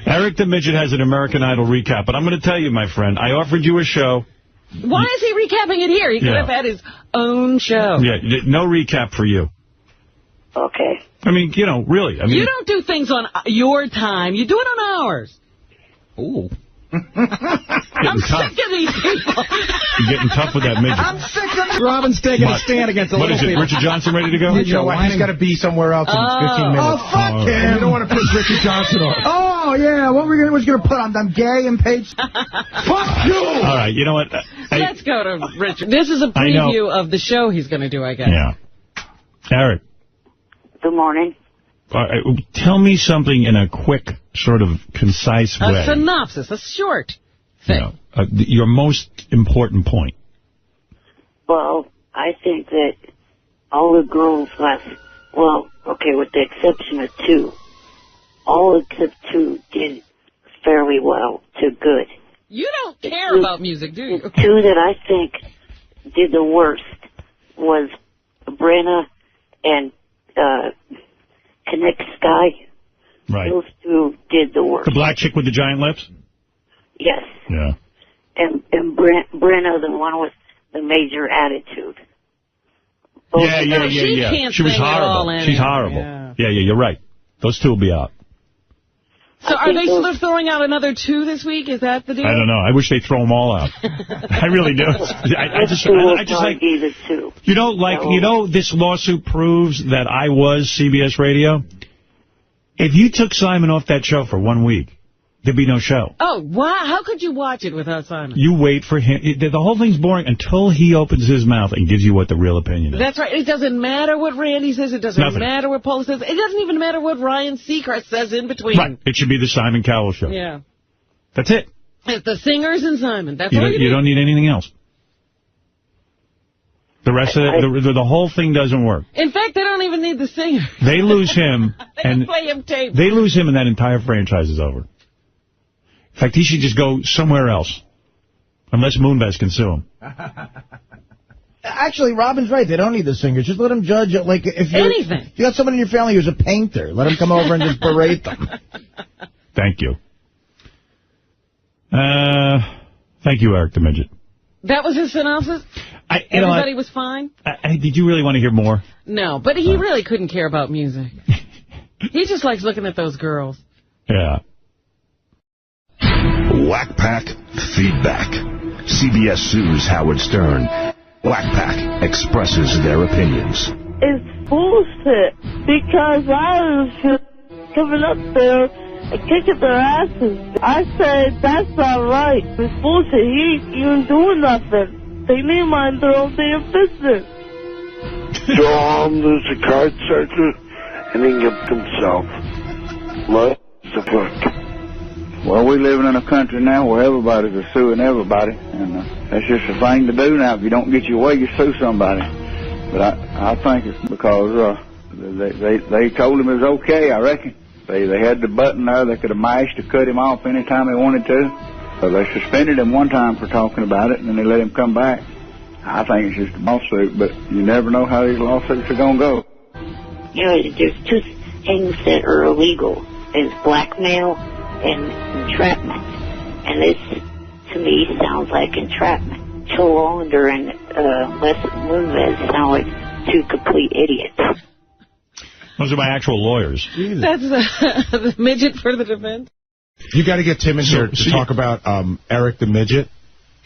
Eric the Midget has an American Idol recap, but I'm going to tell you, my friend, I offered you a show. Why is he recapping it here? He could have had his own show. Yeah, no recap for you. Okay. I mean, you know, really. I mean, you don't do things on your time. You do it on ours. Ooh. I'm sick of these people. You're getting tough with that midget. I'm sick of Robin's taking a stand against the little people. What is it, Richard Johnson ready to go? You know what? He's got to be somewhere else in 15 minutes. Oh, fuck him. You don't want to piss Richard Johnson off. Oh, yeah. What were we going to put on? I'm gay and Paige? Fuck you! All right, you know what? Let's go to Richard. This is a preview of the show he's going to do, I guess. Yeah. Eric. Good morning. Tell me something in a quick, sort of concise way. A synopsis, a short thing. Your most important point. Well, I think that all the girls with the exception of two, all except two did fairly well to good. You don't care about music, do you? The two that I think did the worst was Brenna and Connect Sky. Right. Those two did the worst. The black chick with the giant lips? Yes. Yeah. And Brenna, the one with the major attitude. Yeah. She was horrible. She's horrible. Yeah, you're right. Those two will be out. So are they still throwing out another two this week? Is that the deal? I don't know. I wish they'd throw them all out. I really do. I just like either two. You know, this lawsuit proves that I was CBS Radio. If you took Simon off that show for 1 week, there'd be no show. Oh, wow. How could you watch it without Simon? You wait for him. The whole thing's boring until he opens his mouth and gives you what the real opinion is. That's right. It doesn't matter what Randy says. It doesn't matter what Paula says. It doesn't even matter what Ryan Seacrest says in between. Right. It should be the Simon Cowell show. Yeah. That's it. It's the singers and Simon. That's all you don't need anything else. The rest of the whole thing doesn't work. In fact, they don't even need the singer. They lose him. They play him tape. They lose him and that entire franchise is over. In fact, he should just go somewhere else. Unless Moonves can sue him. Actually, Robin's right. They don't need the singers. Just let them judge it. Like, if you got someone in your family who's a painter, let him come over and just berate them. Thank you. Thank you, Eric the Midget. That was his synopsis? Everybody was fine? Did you really want to hear more? No, but he really couldn't care about music. He just likes looking at those girls. Yeah. Whack Pack Feedback. CBS sues Howard Stern. Whack Pack expresses their opinions. It's bullshit, because I was just coming up there and kicking their asses. I said, that's not right. It's bullshit. He ain't even doing nothing. They need to mind their own damn business. John is a card searcher, and he kept himself. What the fuck? Well, we living in a country now where everybody's suing everybody, and that's just a thing to do now. If you don't get your way, you sue somebody. But I think it's because they told him it was okay, I reckon. They had the button there. They could have mashed to cut him off any time they wanted to. So they suspended him one time for talking about it, and then they let him come back. I think it's just a lawsuit, but you never know how these lawsuits are going to go. You know, there's two things that are illegal. There's blackmail and entrapment. And this, to me, sounds like entrapment. Joe Hollander and Les Moonves sound like two complete idiots. Those are my actual lawyers. Jesus. That's the midget for the defense. You got to get Tim in here to talk about Eric the Midget.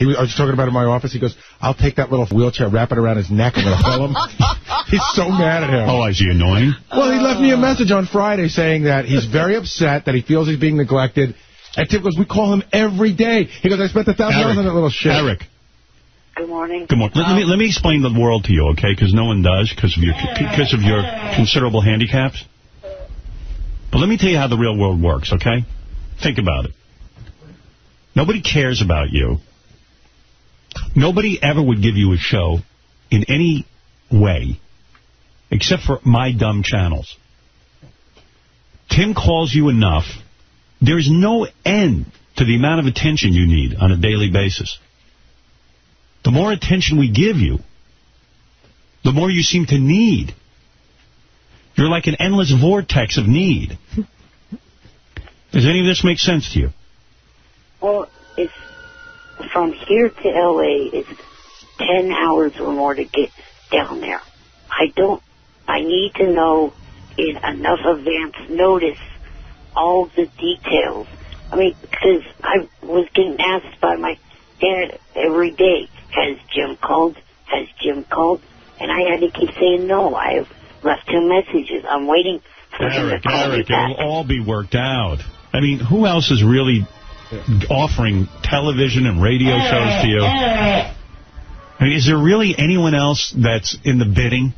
I was talking about it in my office. He goes, I'll take that little wheelchair, wrap it around his neck, and I'm going to pull him. He's so mad at him. Oh, is he annoying? Well, he left me a message on Friday saying that he's very upset, that he feels he's being neglected. And Tim goes, we call him every day. He goes, I spent $1,000 on that little shit. Eric. Good morning. Good morning. Let me explain the world to you, okay? Because no one does because of your considerable handicaps. But let me tell you how the real world works, okay? Think about it. Nobody cares about you. Nobody ever would give you a show in any way except for my dumb channels. Tim calls you enough. There's no end to the amount of attention you need on a daily basis. The more attention we give you, the more you seem to need. You're like an endless vortex of need. Does any of this make sense to you? Well, it's from here to L.A. it's 10 hours or more to get down there. I need to know in enough advance notice all the details. I mean, because I was getting asked by my dad every day, has Jim called? Has Jim called? And I had to keep saying no. I have left him messages. I'm waiting for him to call me back. It'll all be worked out. I mean, who else is really offering television and radio shows to you? I mean, is there really anyone else that's in the bidding?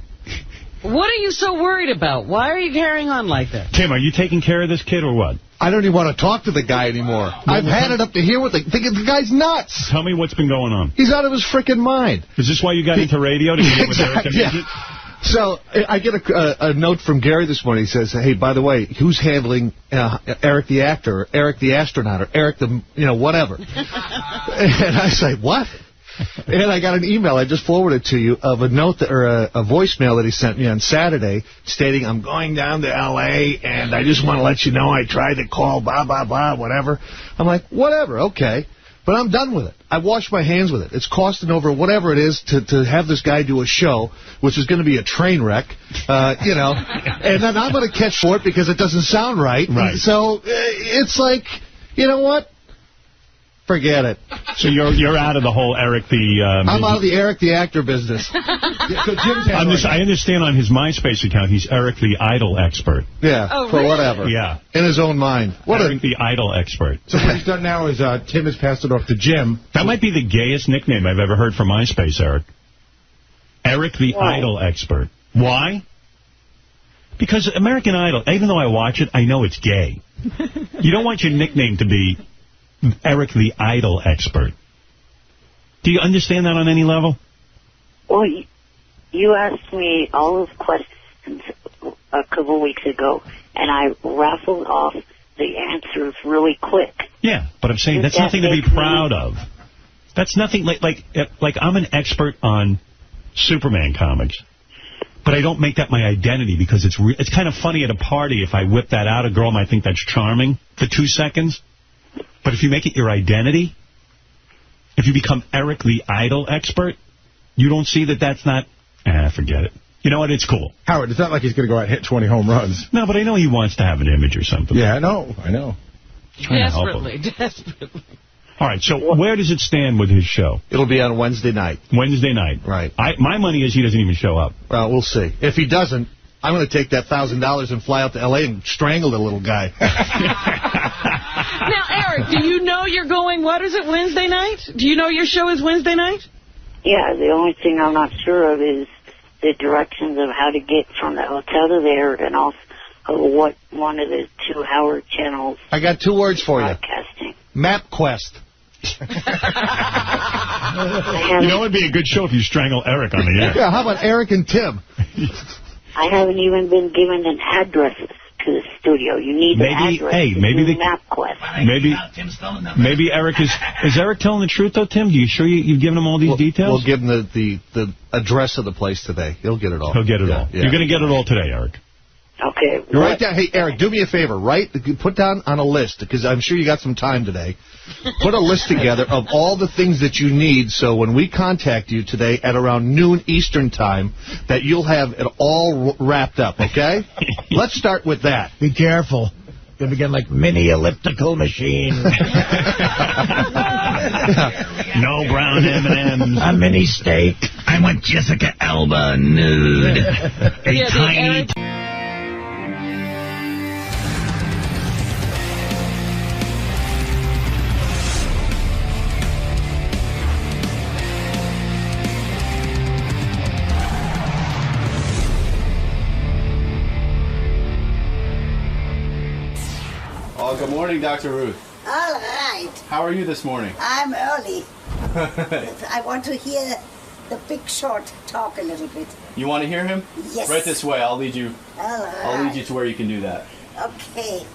What are you so worried about? Why are you carrying on like that? Tim, are you taking care of this kid or what? I don't even want to talk to the guy anymore. I've had it up to here with the guy's nuts. Tell me what's been going on. He's out of his freaking mind. Is this why you got into radio, to get with Eric the Midget? So I get a note from Gary this morning. He says, hey, by the way, who's handling Eric the actor, or Eric the astronaut, or Eric the, whatever? And I say, what? And I got an email I just forwarded to you of a note or a voicemail that he sent me on Saturday stating, I'm going down to L.A. and I just want to let you know I tried to call, blah, blah, blah, whatever. I'm like, whatever, okay. But I'm done with it. I washed my hands with it. It's costing over whatever it is to have this guy do a show, which is going to be a train wreck, and then I'm going to catch for it because it doesn't sound right. Right. So it's like, you know what? Forget it. So you're out of the whole Eric the... I'm out of the Eric the actor business. I understand on his MySpace account, he's Eric the idol expert. Yeah, for whatever. Yeah. In his own mind. Eric the idol expert. So what he's done now is Tim has passed it off to Jim. That might be the gayest nickname I've ever heard from MySpace, Eric. Eric the idol expert. Why? Because American Idol, even though I watch it, I know it's gay. You don't want your nickname to be Eric the idol expert. Do you understand that on any level? Well, you asked me all those questions a couple weeks ago, and I raffled off the answers really quick. Yeah, but I'm saying that's nothing to be proud of. That's nothing like I'm an expert on Superman comics, but I don't make that my identity because it's kind of funny at a party if I whip that out. A girl might think that's charming for 2 seconds. But if you make it your identity, if you become Eric the Idol expert, you don't see that that's not... forget it. You know what? It's cool. Howard, it's not like he's going to go out and hit 20 home runs. No, but I know he wants to have an image or something. Yeah, I know. Desperately. All right, so where does it stand with his show? It'll be on Wednesday night. Wednesday night. Right. My money is he doesn't even show up. Well, we'll see. If he doesn't, I'm going to take that $1,000 and fly out to L.A. and strangle the little guy. Now, Eric, do you know you're going, what is it, Wednesday night? Do you know your show is Wednesday night? Yeah, the only thing I'm not sure of is the directions of how to get from the hotel to there, and also what one of the 2 Howard channels. I got 2 words for you. Broadcasting. MapQuest. You know, it'd be a good show if you strangle Eric on the air. Yeah, how about Eric and Tim? I haven't even been given an address to the studio. You need an address to MapQuest. Maybe Eric is Eric telling the truth, though, Tim? Are you sure you've given him all these details? We'll give him the address of the place today. He'll get it all. He'll get it all. Yeah. You're going to get it all today, Eric. Okay. You write down, hey, Eric, do me a favor. Put down on a list, because I'm sure you got some time today. Put a list together of all the things that you need, so when we contact you today at around noon Eastern time, that you'll have it all wrapped up, okay? Let's start with that. Be careful. You'll begin like mini elliptical machine. No brown M&Ms. A mini steak. I want Jessica Alba nude. A tiny... Good morning, Dr. Ruth. All right. How are you this morning? I'm early. I want to hear the Big Short talk a little bit. You want to hear him? Yes. Right this way. I'll lead you. All right. I'll lead you to where you can do that. Okay.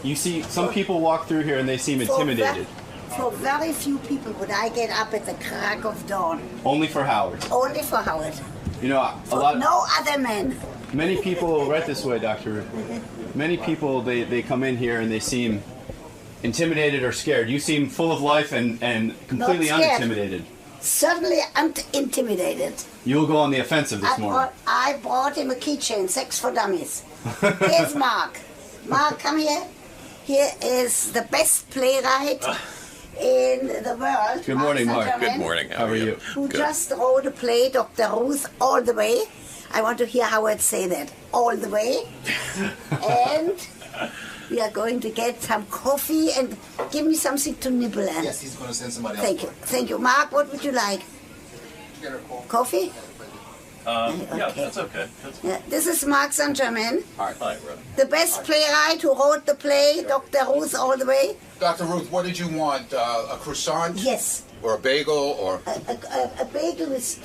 You see, some people walk through here and they seem intimidated. For very few people would I get up at the crack of dawn. Only for Howard. Only for Howard. You know, no other men. Many people, right this way, Dr. Ruth. Many people, they come in here and they seem intimidated or scared. You seem full of life and completely unintimidated. Certainly unintimidated. You'll go on the offensive this morning. I bought him a keychain, Sex for Dummies. Here's Mark. Mark, come here. Here is the best playwright in the world. Good morning, Mark. Good morning. How are you? Who just wrote a play, Dr. Ruth, All the Way. I want to hear Howard say that. All the way. And we are going to get some coffee and give me something to nibble at. Yes, he's going to send somebody else. Thank you. Thank you. Mark, what would you like? Coffee? Yeah, that's okay. This is Mark St. Germain. Hi, brother. The best playwright who wrote the play, Dr. Ruth, All the Way. Dr. Ruth, what did you want? A croissant? Yes. Or a bagel? Or a bagel with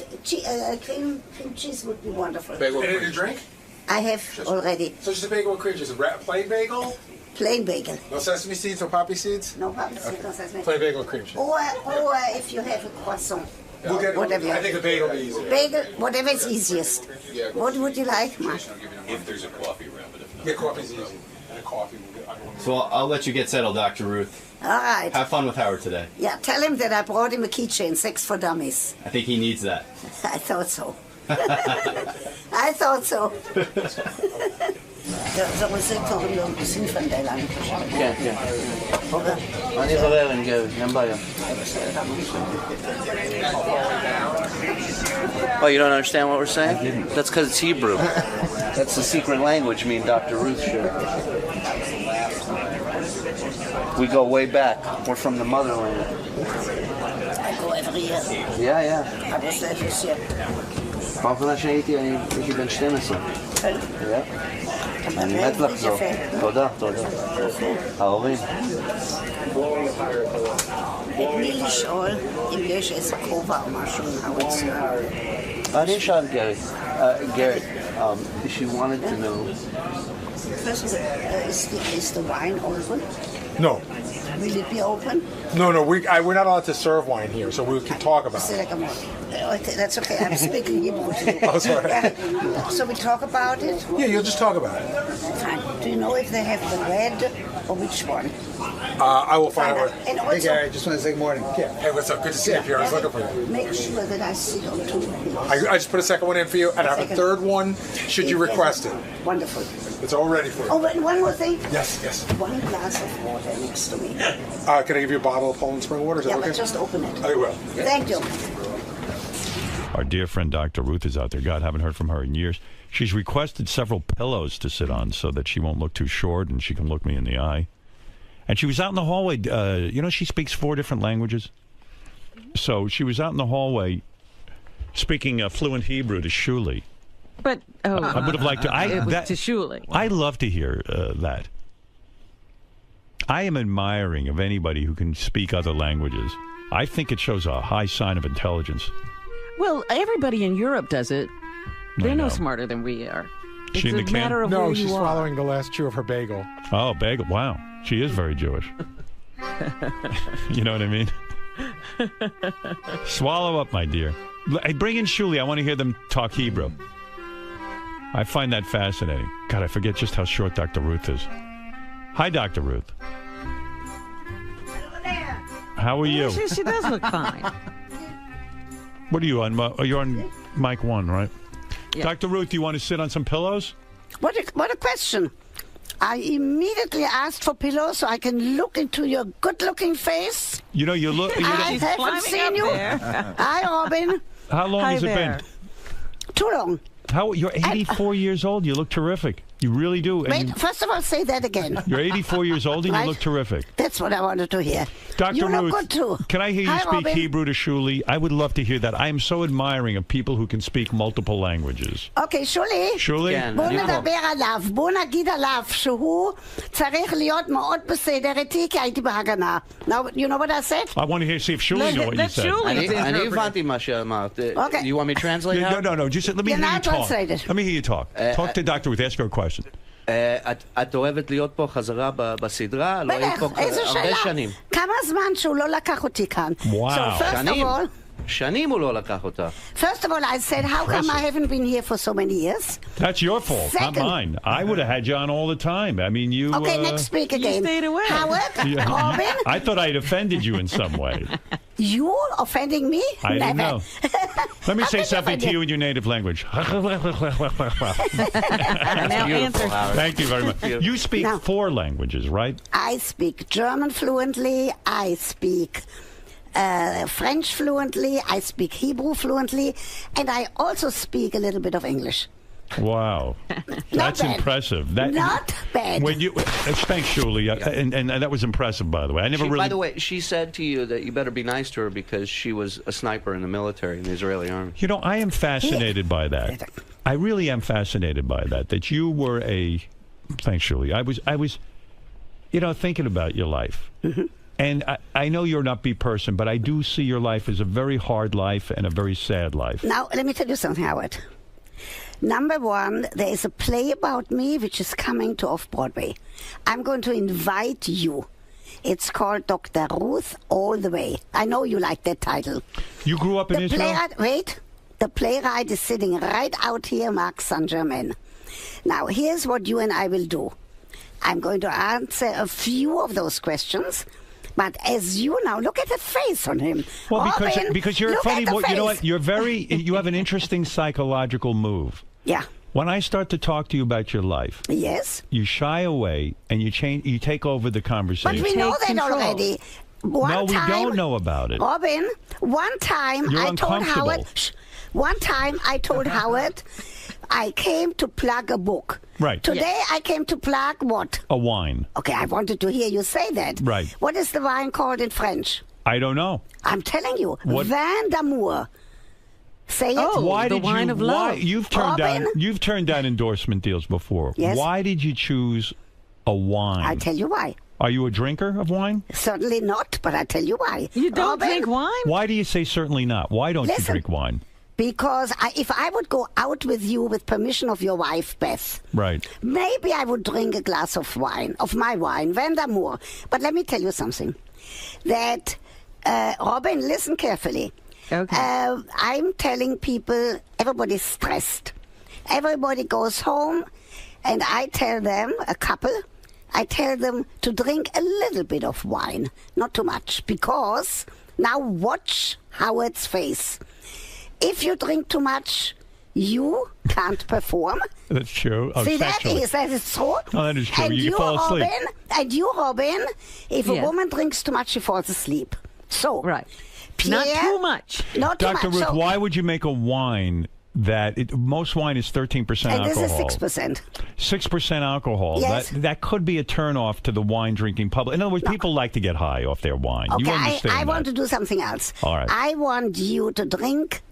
cream cheese would be wonderful. Bagel with a drink? I have already. So just a bagel with cream cheese. A plain bagel? Plain bagel. No sesame seeds or poppy seeds? No poppy seeds, no sesame. Plain bagel with cream cheese. Or if you have a croissant. We'll get whatever. I think a bagel will be easier. Bagel, whatever is easiest. Yeah. What would you like, Mark? If there's a coffee around, but if not. Yeah, coffee's easy. And a coffee will get. So I'll let you get settled, Dr. Ruth. All right. Have fun with Howard today. Yeah, tell him that I brought him a keychain, Sex for Dummies. I think he needs that. I thought so. I thought so. זה רוצה קוראים לו סינפנדל, אני חושבת. כן, כן. אוקיי. אני חבר, אני גבר, אין בעיה. Oh, you don't understand what we're saying? That's because it's Hebrew. That's the secret language me and Dr. Ruth share. We go way back. We're from the motherland. I go every year. Yeah, yeah. I was there this year. פעם אחרונה שהייתי, אני בן 12. אני מת לחזור. תודה, תודה. ההורים. את מי לשאול אם יש איזה כובע או משהו עם הוואטסאפ? I didn't shout at Gary. Gary, she wanted to know. First of all, is the wine open? No. Will it be open? No, we're not allowed to serve wine here, so we can talk about it. That's okay. I'm speaking Hebrew to you. Oh, sorry. So we talk about it? Yeah, you'll just talk about it. Fine. Do you know if they have the red or which one? I will find out. And also, hey, Gary, just want to say good morning. Yeah. Hey, what's up? Good to see you, Pierre. I was looking for you. Make sure that I sit on 2 pillows. I just put a second one in for you, and I have a third one, should you request it. Wonderful. It's all ready for you. Oh, and one more thing. Yes. 1 glass of water next to me. Can I give you a bottle of Poland Spring water? Is that okay? But just open it. I will. Thank you. Our dear friend Dr. Ruth is out there. God, haven't heard from her in years. She's requested several pillows to sit on so that she won't look too short and she can look me in the eye. And she was out in the hallway. She speaks 4 different languages. So she was out in the hallway speaking fluent Hebrew to Shuli. But, I would have liked to. It was to Shuli. I love to hear that. I am admiring of anybody who can speak other languages. I think it shows a high sign of intelligence. Well, everybody in Europe does it. They're no smarter than we are. It's She in a the matter of No, where she's you are. swallowing the last chew of her bagel. Oh, bagel. Wow. She is very Jewish. You know what I mean? Swallow up, my dear. Hey, bring in Shuli. I want to hear them talk Hebrew. I find that fascinating. God, I forget just how short Dr. Ruth is. Hi, Dr. Ruth. How are you? She does look fine. What are you on? You're on mic 1, right? Yeah. Dr. Ruth, do you want to sit on some pillows? What a question. I immediately asked for pillows so I can look into your good-looking face. You look. I haven't seen you. Hi, Robin. How long has it been? Too long. You're 84 years old. You look terrific. You really do. Wait, first of all, say that again. You're 84 years old and Right? you look terrific. That's what I wanted to hear. Dr. You Ruth, look good, too. Can I hear you Hi, speak Robin. Hebrew to Shuli? I would love to hear that. I am so admiring of people who can speak multiple languages. אוקיי, שולי. שולי? בוא נדבר עליו. בוא נגיד עליו שהוא צריך להיות מאוד בסדר איתי, כי הייתי בהגנה. Now, you know what I said? I want to see if Shuli know what you said. אני הבנתי מה שאמרת. Okay. You want me to translate now? No. Just let me You're hear you not talk. translated. Let me hear you talk. Talk to Dr. Ruth. Ask her a question. את אוהבת להיות פה חזרה בסדרה? לא היית פה בטח, איזו הרבה שאלה. שנים. כמה זמן שהוא לא לקח אותי כאן. Wow. So first of all, שנים הוא לא לקח אותה. first of all, I said, how come I haven't been here for so many years? That's your fault, not Second. mine. I would have had you on all the time. I mean, you... Okay, next week again. You stayed away. Howard, Robin, I thought I'd offended you in some way. you offending me? I didn't Never. know. Let me How say can you something to offend you in your native language. Now answer. Thank you very much. You speak No. 4 languages, right? I speak German fluently. I speak French fluently. I speak Hebrew fluently. And I also speak a little bit of English. Wow. That's bad. impressive. Not bad. When you thanks, Shuli, and that was impressive, by the way. I never really. By the way, she said to you that you better be nice to her because she was a sniper in the military in the Israeli army. You know, I am fascinated by that. I really am fascinated by that. That you were a. Thanks, Shuli. I was, thinking about your life. And I know you're an upbeat person, but I do see your life as a very hard life and a very sad life. Now, let me tell you something, Howard. Number one, there is a play about me which is coming to Off-Broadway. I'm going to invite you. It's called Dr. Ruth All the Way. I know you like that title. You grew up in Israel? The playwright is sitting right out here, Marc Saint-Germain. Now, here's what you and I will do. I'm going to answer a few of those questions. But as you now, look at the face on him. Well, Robin, because you're look funny. at the Well, you know face. what? You have an interesting psychological move. Yeah. When I start to talk to you about your life, yes, you shy away and you take over the conversation. But we know that already. No, we don't know about it. Robin, one time You're I told uncomfortable. Howard. One time I told Howard, I came to plug a book. Right. Today I came to plug what? A wine. Okay, I wanted to hear you say that. Right. What is the wine called in French? I don't know. I'm telling you, What? Vin d'amour. Say it. Why did wine you? of love. Why you've turned Robin? down? You've turned down endorsement deals before. Yes. Why did you choose a wine? I'll tell you why. Are you a drinker of wine? Certainly not, but I'll tell you why. You don't Robin, drink wine? Why do you say certainly not? Why don't you Listen. drink wine? Because if I would go out with you with permission of your wife, Beth, right, maybe I would drink a glass of wine, of my wine, Vandermoor. But let me tell you something. That, Robin, listen carefully. Okay. I'm telling people, everybody's stressed. Everybody goes home, and I tell them, a couple, I tell them to drink a little bit of wine, not too much, because now watch Howard's face. If you drink too much, you can't perform. That's true. Oh, See, sexually. that is true. Oh, that is true. And you fall asleep. Robin, if Yes. a woman drinks too much, she falls asleep. So, right. Pierre, Not too much. Not too Dr. much. Ruth, So- why would you make a wine that most wine is 13% and alcohol? this is 6%. 6% alcohol. Yes. That could be a turnoff to the wine drinking public. In other words, people like to get high off their wine. Okay, You understand I that. want to do something else. All right. I want you to drink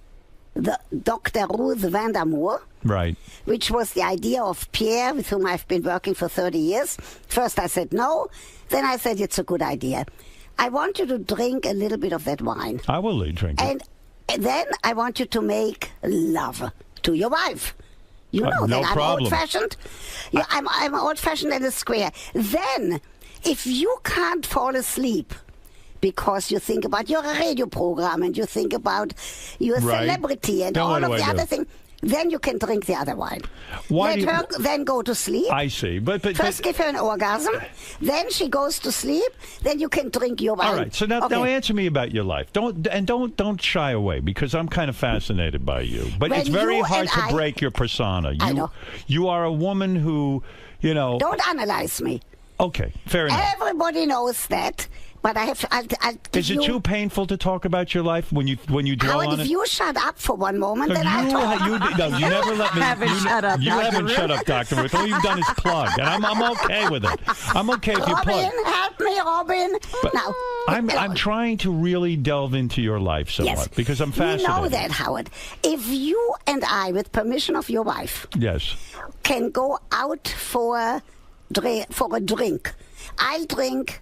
the Dr. Ruth Vandermoor, Right. which was the idea of Pierre, with whom I've been working for 30 years. First I said no, then I said it's a good idea. I want you to drink a little bit of that wine. I will drink it. And then I want you to make love to your wife. You know no that I'm problem. old-fashioned. Yeah, I'm old-fashioned and a square. Then, if you can't fall asleep because you think about your radio program and you think about your Right. celebrity and Then all what of do the I other do? things, then you can drink the other wine. Why Let do you- her then go to sleep. I see. But First give her an orgasm, then she goes to sleep, then you can drink your wine. all right. So now answer me about your life. Don't shy away, because I'm kind of fascinated by you. But When it's very you hard and to I- break your persona. I know. You are a woman who, Don't analyze me. Okay, fair enough. Everybody knows that, but I'll give Is it you, too painful to talk about your life when you dwell Howard, on if it? you shut up for one moment, No, then I'll talk. you never let me. Haven't you shut up, You Dr. haven't Ruth. shut up, Dr. Ruth. All you've done is plug, and I'm okay with it. I'm okay if you plug. Robin, help me, Robin. But now, I'm trying to really delve into your life somewhat, Yes. because I'm you fascinated. know that, Howard. If you and I, with permission of your wife, Yes. can go out for a drink, I'll drink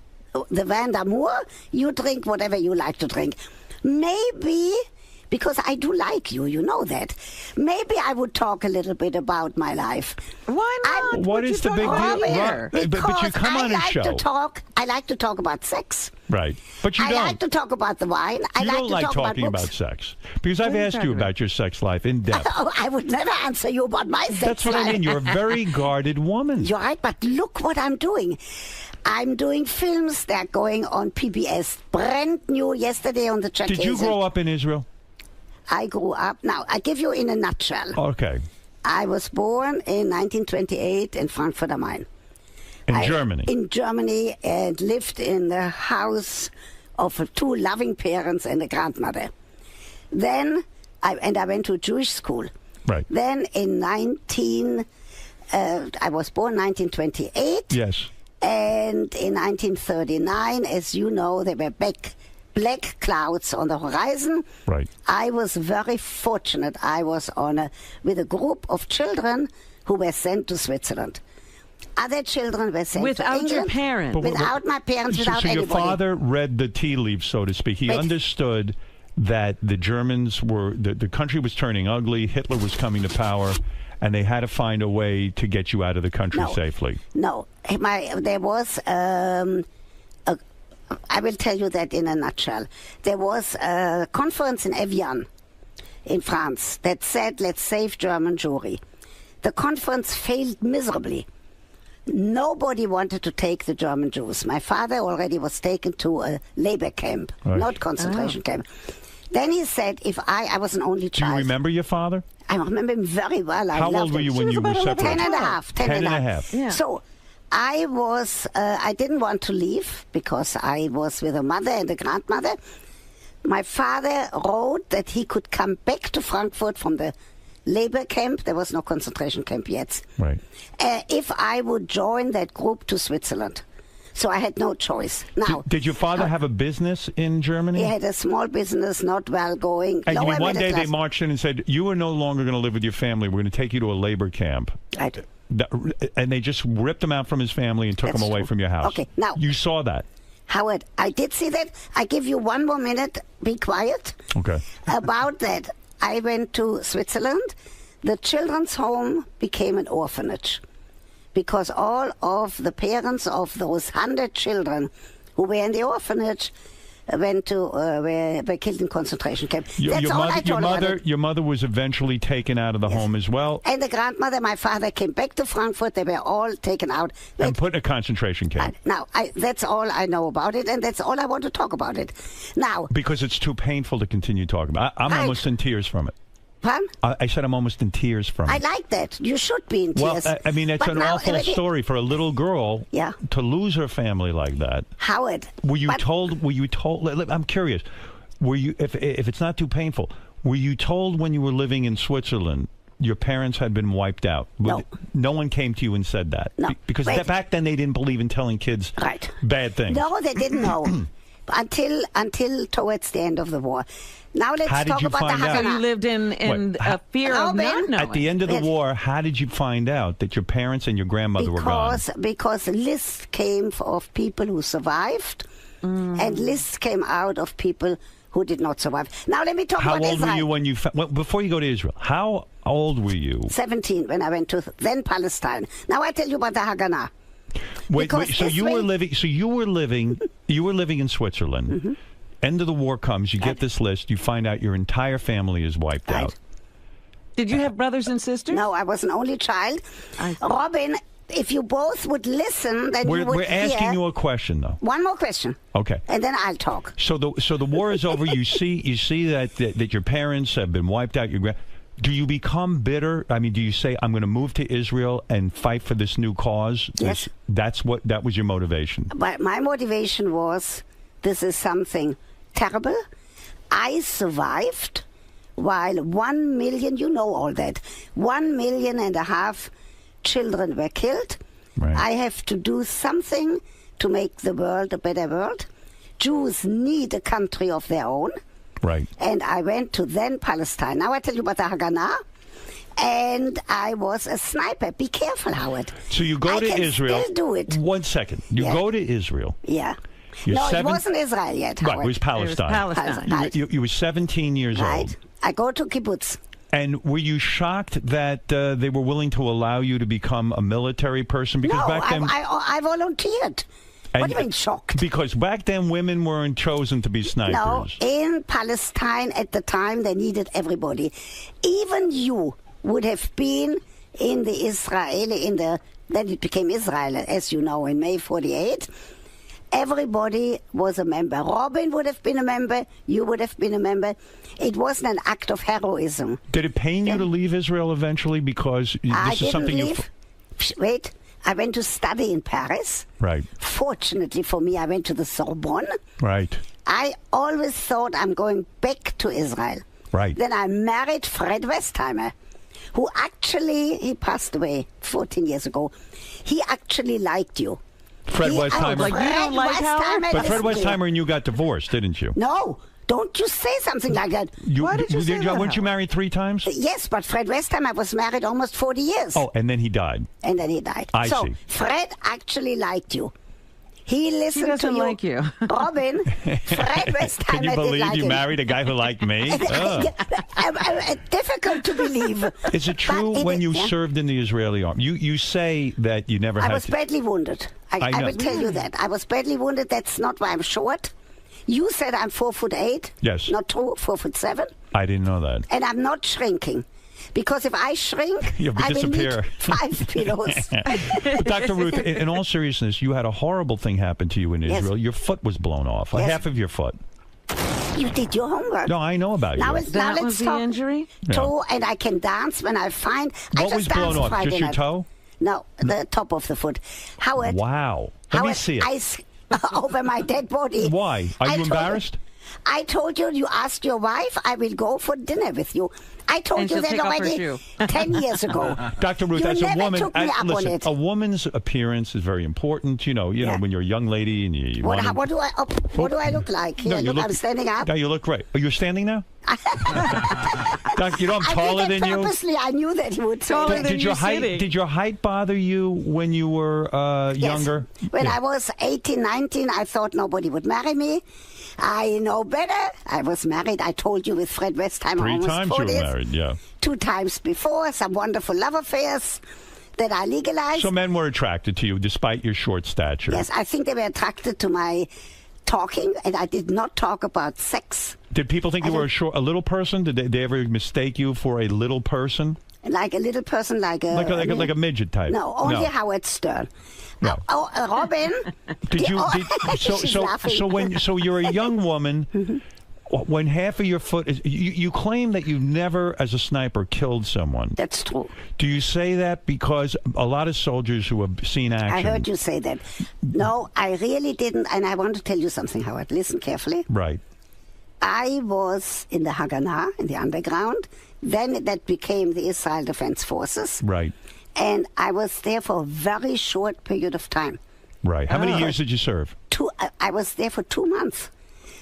the Vandermoor, you drink whatever you like to drink. Maybe, because I do like you, you know that, maybe I would talk a little bit about my life. Why not? What is the big deal? Robin, But you because come on a show. I like to talk about sex. Right. But you I don't. like to talk about the wine. I You like don't to like talk talking about about books. sex. Because I've What are you asked you talking about your sex life in depth. Oh, I would never answer you about my sex That's what I life. mean. You're a very guarded woman. You're right, but look what I'm doing. I'm doing films that are going on PBS. Brand new yesterday on the Czech. Did you grow up in Israel? I grew up. Now, I give you in a nutshell. Okay. I was born in 1928 in Frankfurt am Main. In Germany? In Germany, and lived in the house of two loving parents and a grandmother. Then, I went to a Jewish school. Right. Then in I was born 1928. Yes. And in 1939, as you know, there were black clouds on the horizon. Right. I was very fortunate. I was with a group of children who were sent to Switzerland. Other children were sent Without to England. your parents. Without my parents, without so anybody. your father read the tea leaves, so to speak. He But- understood that the Germans were, the country was turning ugly, Hitler was coming to power, and they had to find a way to get you out of the country safely. No, there was. I will tell you that in a nutshell. There was a conference in Evian, in France, that said, "Let's save German Jewry." The conference failed miserably. Nobody wanted to take the German Jews. My father already was taken to a labor camp, Right. not concentration camp. Then he said, "If I was an only Do child." you remember your father? I remember him very well. I How loved old were him. you when you were separated? 10 and a half. 10 and a half. Yeah. So I was, I didn't want to leave because I was with a mother and a grandmother. My father wrote that he could come back to Frankfurt from the labor camp. There was no concentration camp yet. Right. If I would join that group to Switzerland. So I had no choice. Now, Did your father have a business in Germany? he had a small business, not well going. And you lower mean one middle day they class. marched in and said, "You are no longer going to live with your family. We're going to take you to a labor camp." Right. And they just ripped him out from his family and took That's him away true. from your house. Okay, now- You saw that. Howard, I did see that. I give you one more minute. Be quiet. Okay. About that. I went to Switzerland. The children's home became an orphanage because all of the parents of those 100 children who were in the orphanage went to were killed in concentration camp. That's all I told about it. Your mother was eventually taken out of the home as well? And the grandmother, my father, came back to Frankfurt. They were all taken out. And put in a concentration camp. Now, that's all I know about it, and that's all I want to talk about it. Now, because it's too painful to continue talking about. I'm almost in tears from it. Pardon? I said I'm almost in tears from it. I like that. You should be in tears. Well, I mean, it's an awful story for a little girl to lose her family like that. Howard. Were you told? I'm curious. Were you, if it's not too painful, were you told when you were living in Switzerland your parents had been wiped out? No. No one came to you and said that? No. Because back then they didn't believe in telling kids bad things. No, they didn't know. until towards the end of the war. Now let's talk about the Haganah. So you lived in a fear of not knowing. At the end of the war, how did you find out that your parents and your grandmother were gone? Because lists came of people who survived, and lists came out of people who did not survive. Now let me talk about Israel. How old were you when before you go to Israel? How old were you? 17 when I went to then Palestine. Now I tell you about the Haganah. Wait, so you were living in Switzerland. End of the war comes, you get this list, you find out your entire family is wiped out. Did you have brothers and sisters? No, I was an only child. Robin, if you both would listen, then you would We're asking you a question, though. One more question. Okay. And then I'll talk. So the war is over. You see that your parents have been wiped out. Do you become bitter? I mean, do you say, I'm going to move to Israel and fight for this new cause? Yes. That was your motivation? But my motivation was, this is something terrible. I survived while 1 million, you know all that, 1.5 million children were killed. Right. I have to do something to make the world a better world. Jews need a country of their own. Right. And I went to then Palestine. Now I tell you about the Haganah. And I was a sniper. Be careful, Howard. So you go to Israel. I can still do it. 1 second. You go to Israel. Yeah. It wasn't Israel yet, Howard. Right, it was Palestine. You were 17 years old. I go to kibbutz. And were you shocked that they were willing to allow you to become a military person? Because back then, I volunteered. What do you mean shocked? Because back then women weren't chosen to be snipers. No, in Palestine at the time they needed everybody. Even you would have been in the Israeli, then it became Israel, as you know, in May 48. Everybody was a member. Robin would have been a member. You would have been a member. It wasn't an act of heroism. Did it pain you to leave Israel eventually? Because this is something you... Wait, I went to study in Paris. Right. Fortunately for me, I went to the Sorbonne. Right. I always thought I'm going back to Israel. Right. Then I married Fred Westheimer, who actually, he passed away 14 years ago. He actually liked you. Fred Westheimer. Like you don't like Howard? But Fred Westheimer and you got divorced, didn't you? No. Don't you say something like that. Why did you say that? Weren't you married 3 times? Yes, but Fred Westheimer was married almost 40 years. Oh, and then he died. I see. Fred actually liked you. He listened to you. Like you. Robin, Fred Westheimer. Can you believe you married a guy who liked me? Difficult to believe. Is it true when you served in the Israeli army? You say that you never had I was badly wounded. I will tell you that. I was badly wounded. That's not why I'm short. You said I'm 4'8". Yes. Not true, 4'7". I didn't know that. And I'm not shrinking. Because if I shrink, I will need 5 kilos. Dr. Ruth, in all seriousness, you had a horrible thing happen to you in Israel. Your foot was blown off, half of your foot. You did your homework. No, I know about you. Now let's talk. The injury? Toe, and I can dance when I find. What was blown off? Just your toe? No, the top of the foot. Howard. Wow. Let me see it. Over my dead body. Why? Are you embarrassed? I told you asked your wife, I will go for dinner with you. I told And you she'll that take off her already shoe. 10 years ago. Dr. Ruth, You as a never woman, took me up on listen, it. a woman's appearance is very important. You know, when you're a young lady and you What want do I look like? Here, you I'm standing up. No, you look great. Oh, you're standing now? Doc, you know I'm I taller did than that you. purposely. I knew that you would say that. Did your height bother you when you were younger? When I was 18, 19, I thought nobody would marry me. I know better. I was married, I told you, with Fred Westheimer. 3 almost times 40. you were married, yeah. 2 times before, some wonderful love affairs that I legalized. So men were attracted to you despite your short stature. Yes, I think they were attracted to my talking, and I did not talk about sex. Did people think you were a little person? Did they ever mistake you for a little person? Like a little person, like a midget type? No, only Howard Stern. No. Robin. So you're a young woman. When half of your foot is, you claim that you've never, as a sniper, killed someone. That's true. Do you say that because a lot of soldiers who have seen action? I heard you say that. No, I really didn't, and I want to tell you something, Howard. Listen carefully. Right. I was in the Haganah, in the underground. Then that became the Israel Defense Forces. Right. And I was there for a very short period of time. Right. How many years did you serve? I was there for 2 months.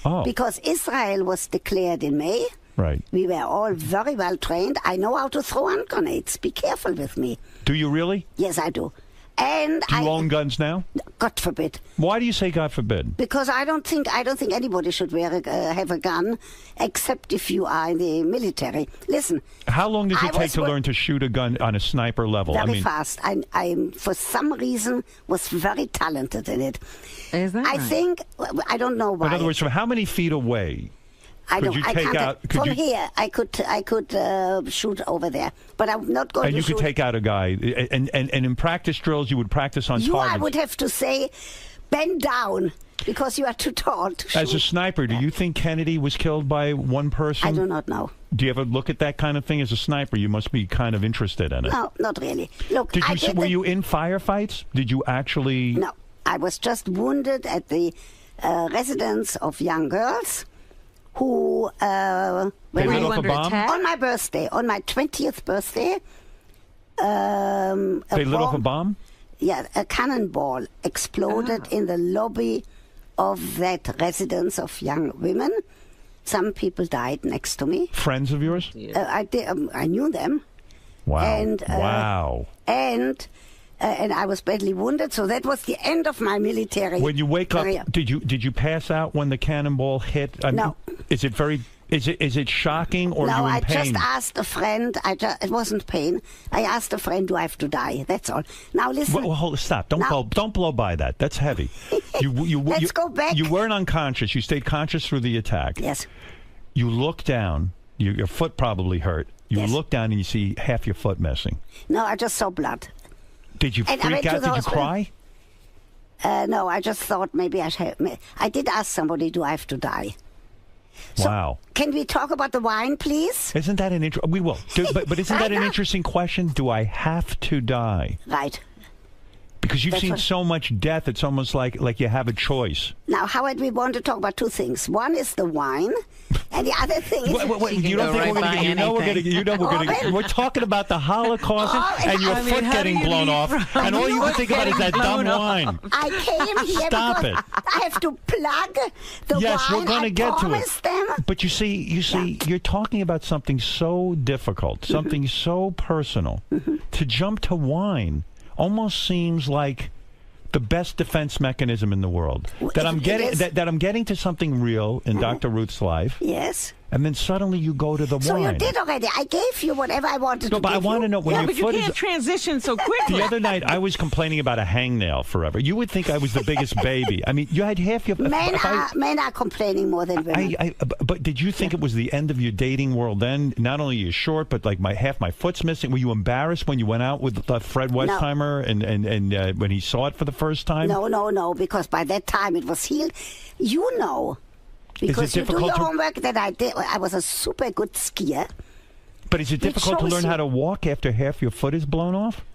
Oh. Because Israel was declared in May. Right. We were all very well trained. I know how to throw hand grenades. Be careful with me. Do you really? Yes, I do. And do you own guns now? God forbid. Why do you say God forbid? Because I don't think anybody should have a gun, except if you are in the military. Listen. How long does it take to learn to shoot a gun on a sniper level? Very fast. I for some reason was very talented in it. Is that I think I don't know why. In other words, from how many feet away? From here, I could shoot over there, but I'm not going to shoot. And you could take out a guy, and in practice drills, you would practice on targets. I would have to say, bend down, because you are too tall to shoot. As a sniper, do you think Kennedy was killed by one person? I do not know. Do you ever look at that kind of thing as a sniper? You must be kind of interested in it. No, not really. Look, were you in firefights? Did you actually? No, I was just wounded at the residence of young girls. Who they lit off a bomb? On my birthday, on my 20th birthday. They lit off a bomb? Yeah, a cannonball exploded in the lobby of that residence of young women. Some people died next to me. Friends of yours? I knew them. Wow. And I was badly wounded, so that was the end of my military. When you wake up, did you pass out when the cannonball hit? No. Is it shocking or no, are you in pain? I just asked a friend. It wasn't pain. I asked a friend, "Do I have to die?" That's all. Now listen. Well, stop! Don't blow by that. That's heavy. Let's go back. You weren't unconscious. You stayed conscious through the attack. Yes. You look down. Your foot probably hurt. You look down and you see half your foot missing. No, I just saw blood. Did you freak out? Did you cry? No, I just thought maybe I did ask somebody, "Do I have to die?" Wow. So, can we talk about the wine, please? Isn't that an interesting... We will. But isn't that an interesting question? Do I have to die? Right. Because you've seen so much death, it's almost like you have a choice. Now, Howard, we want to talk about 2 things. One is the wine, and the other thing is... You don't think we're going to... We're talking about the Holocaust and your foot getting blown off, and all you can think about is that dumb wine. I came here Stop it. I have to plug the wine. Yes, we're going to get to it. Them. But you see, you're talking about something so difficult, something so personal. To jump to wine almost seems like the best defense mechanism in the world. That I'm getting to something real in Dr. Ruth's life. Yes. And then suddenly you go to the wine. So you did already. I gave you whatever I wanted to give you. No, but I want to know when your foot you can't transition so quickly. The other night, I was complaining about a hangnail forever. You would think I was the biggest baby. I mean, you had half your... Men are complaining more than women. But did you think it was the end of your dating world then? Not only are you short, but like half my foot's missing. Were you embarrassed when you went out with Fred Westheimer and when he saw it for the first time? No, because by that time it was healed. You know... Because you do your homework that I did. I was a super good skier. But is it difficult to learn how to walk after half your foot is blown off?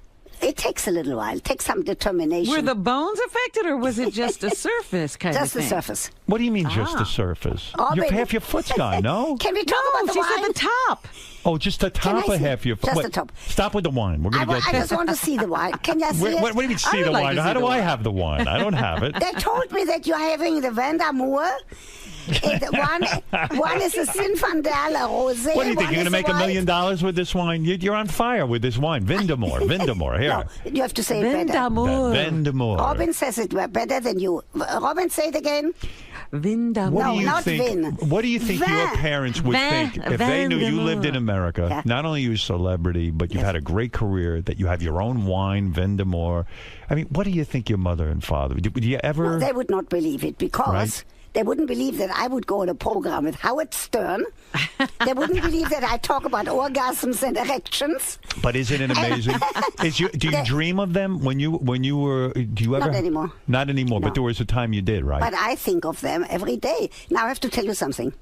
It takes a little while. It takes some determination. Were the bones affected, or was it just a surface kind of Just thing? the surface. What do you mean just the surface? Oh, Half your foot's gone, no? Can we talk about the she wine? said the top. Oh, just the top of half your foot. Just Wait, the top. Stop with the wine. We're going to get I just want to see the wine. Can you see it? What do you mean see the wine? How do I have the wine? I don't have it. They told me that you're having the Vandamour. One is a Zinfandel, a rosé. What do you think? You're going to make $1 white. million with this wine? You're on fire with this wine. Vindamore. Here. No, you have to say it better. Vindamore. Robin says it better than you. Robin, say it again. Vindamore. What No, do you not think? Vin. What do you think your parents would think if they knew you lived in America? Yeah. Not only are you a celebrity, but you've had a great career. That you have your own wine, Vindamore. I mean, what do you think your mother and father? Would you ever? No, they would not believe it because. Right. They wouldn't believe that I would go on a program with Howard Stern. They wouldn't believe that I talk about orgasms and erections. But isn't it amazing? Do you dream of them when you were? Do you ever? Not anymore. Not anymore. No. But there was a time you did, right? But I think of them every day. Now I have to tell you something.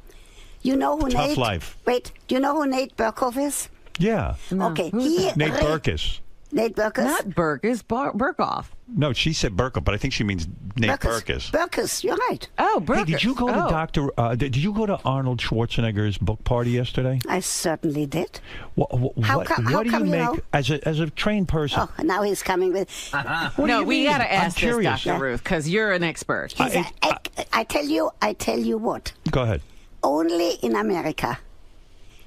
You know who Tough Nate? life. Wait. Do you know who Nate Berkoff is? Yeah. Okay. Nate Berkus. Nate Berkus. Not Berkus, Berkoff. No, she said Berkoff, but I think she means Nate Berkus. Berkus, you're right. Oh, Berkus. Hey, did you go to Did you go to Arnold Schwarzenegger's book party yesterday? I certainly did. How come do you you make know? as a trained person? Oh, now he's coming with. No, we got to I'm ask this, curious. Dr. Ruth, because you're an expert. I tell you what. Go ahead. Only in America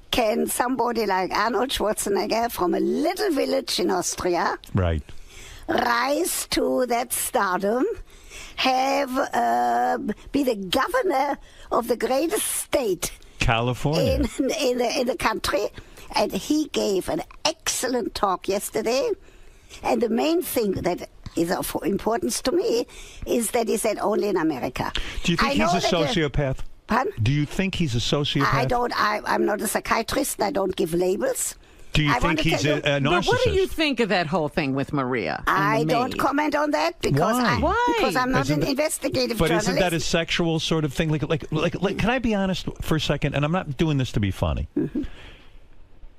can somebody like Arnold Schwarzenegger from a little village in Austria Right. rise to that stardom, be the governor of the greatest state California. in the country, and he gave an excellent talk yesterday. And the main thing that is of importance to me is that he said only in America. Do you think he's a sociopath? Pardon? Do you think he's a sociopath? I'm not a psychiatrist. I don't give labels. Do you I want think to he's tell a you- narcissist? But what do you think of that whole thing with Maria? I don't comment on that because because I'm not an investigative But journalist. isn't that a sexual sort of thing? Like, can I be honest for a second? And I'm not doing this to be funny.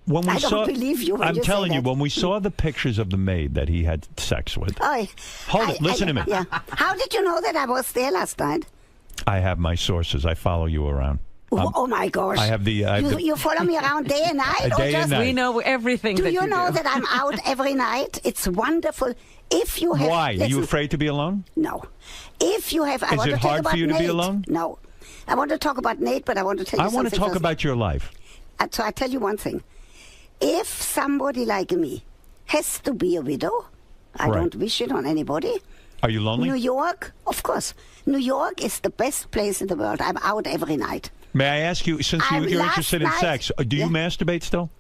When we I don't believe you when I'm you say telling you, that. when we saw the pictures of the maid that he had sex with. Hold it, listen to me. Yeah. How did you know that I was there last night? I have my sources. I follow you around. Oh my gosh! I have the. You follow me around day and night, Day and night. We know everything. Do that you you know do. that I'm out every night? It's wonderful. If you have, Why? Are you listen, afraid to be alone? No. If you have, I Is want it to talk hard about for you to be Nate. alone? No. I want to talk about Nate, but I want to tell you I something. want to talk first. about your life. So I tell you one thing. If somebody like me has to be a widow, I Right. don't wish it on anybody. Are you lonely? New York, of course. New York is the best place in the world. I'm out every night. May I ask you, since you're last interested in night- sex, do you masturbate still?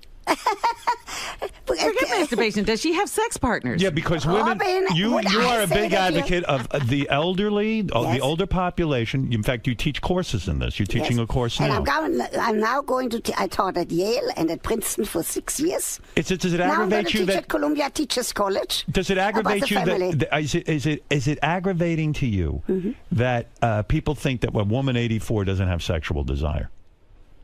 Forget masturbation. Does she have sex partners? Yeah, because women, Robin, you would are I a say big that you- advocate of the elderly, of the Yes. older population. In fact, you teach courses in this. You're teaching Yes. a course and now. I'm now going to. I taught at Yale and at Princeton for 6 years. Does it Now I'm going aggravate to you teach that? at Columbia Teachers College. Does it about aggravate the you family. that? Is it aggravating to you Mm-hmm. that people think that a woman 84 doesn't have sexual desire?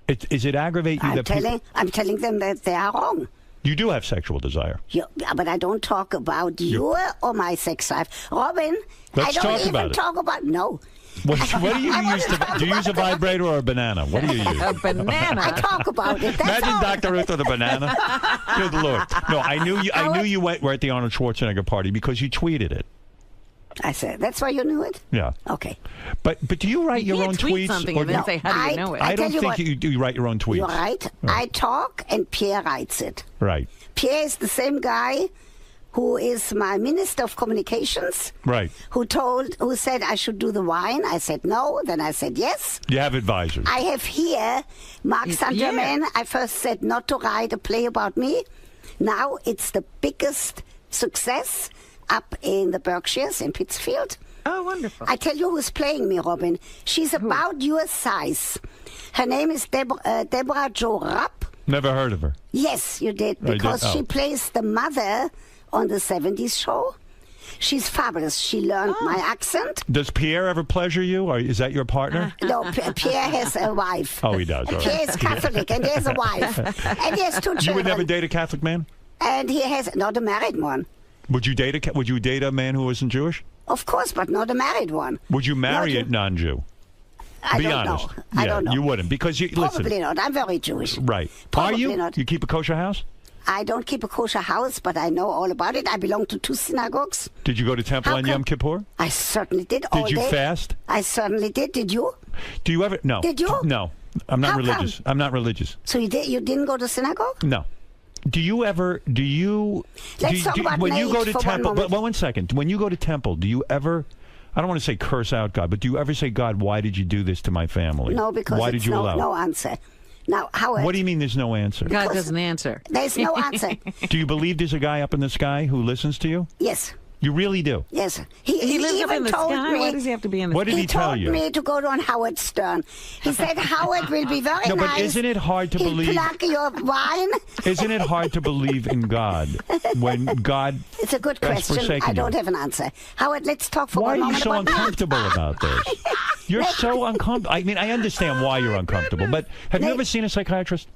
Is it aggravate you that people? I'm telling them that they are wrong. You do have sexual desire. Yeah, but I don't talk about your or my sex life. Robin, Let's I don't talk even about it. talk about. No. What do you I wanna use? talk Do you use a about vibrator or a banana? What do you use? A banana. I talk about it. That's Imagine all. Dr. Ruth with a banana. Good Lord. No, I knew you were at the Arnold Schwarzenegger party because you tweeted it. I said, that's why you knew it? Yeah. Okay. But do you write your can't own tweet tweets? something or and then do- say, how do you know it? I tell don't you think what. you do write your own tweets. You're right. I talk and Pierre writes it. Right. Pierre is the same guy who is my Minister of Communications, Right. who said I should do the wine. I said no. Then I said yes. You have advisors. I have here Mark St. Germain. I first said not to write a play about me. Now it's the biggest success up in the Berkshires in Pittsfield. Oh, wonderful. I tell you who's playing me, Robin. She's about your size. Her name is Deborah Jo Rapp. Never heard of her. Yes, you did, I did? because Oh. she plays the mother on the 70s show. She's fabulous. She learned my accent. Does Pierre ever pleasure you, or is that your partner? No, Pierre has a wife. Oh, he does. All right. Pierre is Catholic, and he has a wife. And he has 2 children. You would never date a Catholic man? And he has not a married one. Would you date a man who isn't Jewish? Of course, but not a married one. Would you marry a non-Jew? I Be don't honest. know. I don't know. You wouldn't, because you Probably listen. not. I'm very Jewish. Right. Probably Are you? not. You keep a kosher house? I don't keep a kosher house, but I know all about it. I belong to 2 synagogues. Did you go to temple on Yom Kippur? I certainly did. All Did you day. fast? I certainly did. Did you? Do you ever? No. Did you? No. I'm not How religious. I'm not religious. So you did? You didn't go to synagogue? No. Do you ever? Do you? Let's talk about when you go Nate to for one temple. moment. But 1 second. When you go to temple, do you ever? I don't want to say curse out God, but do you ever say, God, why did you do this to my family? No, because why it's did you allow? no answer. Now, Howard. What do you mean there's no answer? God doesn't answer. There's no answer. Do you believe there's a guy up in the sky who listens to you? Yes. You really do? Yes. He lives up even in the told sky? me. Why does he have to be in the What did he tell you? He told me to go on Howard Stern. He said Howard will be very No, nice. but isn't it hard to He'll believe? plug your wine. Isn't it hard to believe in God when God? It's a good has question. forsaken I don't you? have an answer. Howard, let's talk for Why one are you moment so about uncomfortable about this? You're so uncomfortable. I mean, I understand why you're uncomfortable, but have you ever seen a psychiatrist?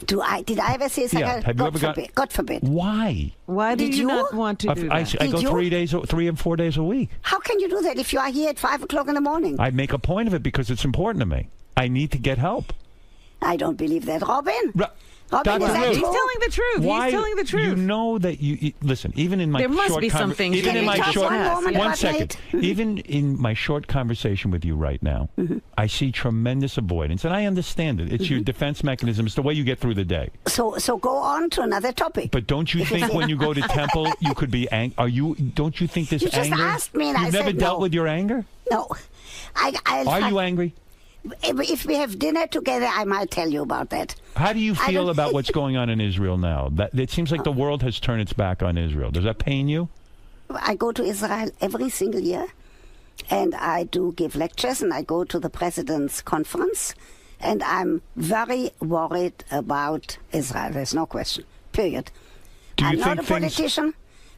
Did I ever say Yeah. Have you ever got? God forbid. Why? Why do you not want to do I that? go Did you? 3 and 4 days a week. How can you do that if you are here at 5 o'clock in the morning? I make a point of it because it's important to me. I need to get help. I don't believe that. Robin? Robin, Dr. is that Ruth. He's true? telling the truth. Why, He's telling the truth. You know that listen. Even in my There must short be some things even you in need my to short discuss. One one second. Even in my short conversation with you right now, I see tremendous avoidance, and I understand it. It's your defense mechanism. It's the way you get through the day. So go on to another topic. But don't you think when you go to temple you could be angry? Don't you think this You just anger? asked me and You've I never said dealt no. with your anger? No. Are you angry? If we have dinner together, I might tell you about that. How do you feel about what's going on in Israel now? That it seems like the world has turned its back on Israel. Does that pain you? I go to Israel every single year, and I do give lectures, and I go to the president's conference, and I'm very worried about Israel. There's no question. Period. Do you I'm think not a politician,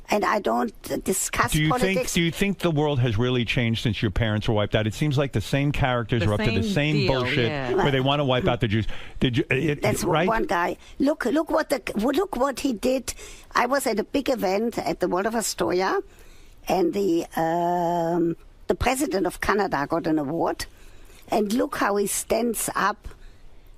and I don't discuss politics. Do you think the world has really changed since your parents were wiped out? It seems like the same characters are up to the same deal, bullshit yeah. where they want to wipe out the Jews. That's right? one guy. Look what he did. I was at a big event at the World of Astoria, and the president of Canada got an award, and look how he stands up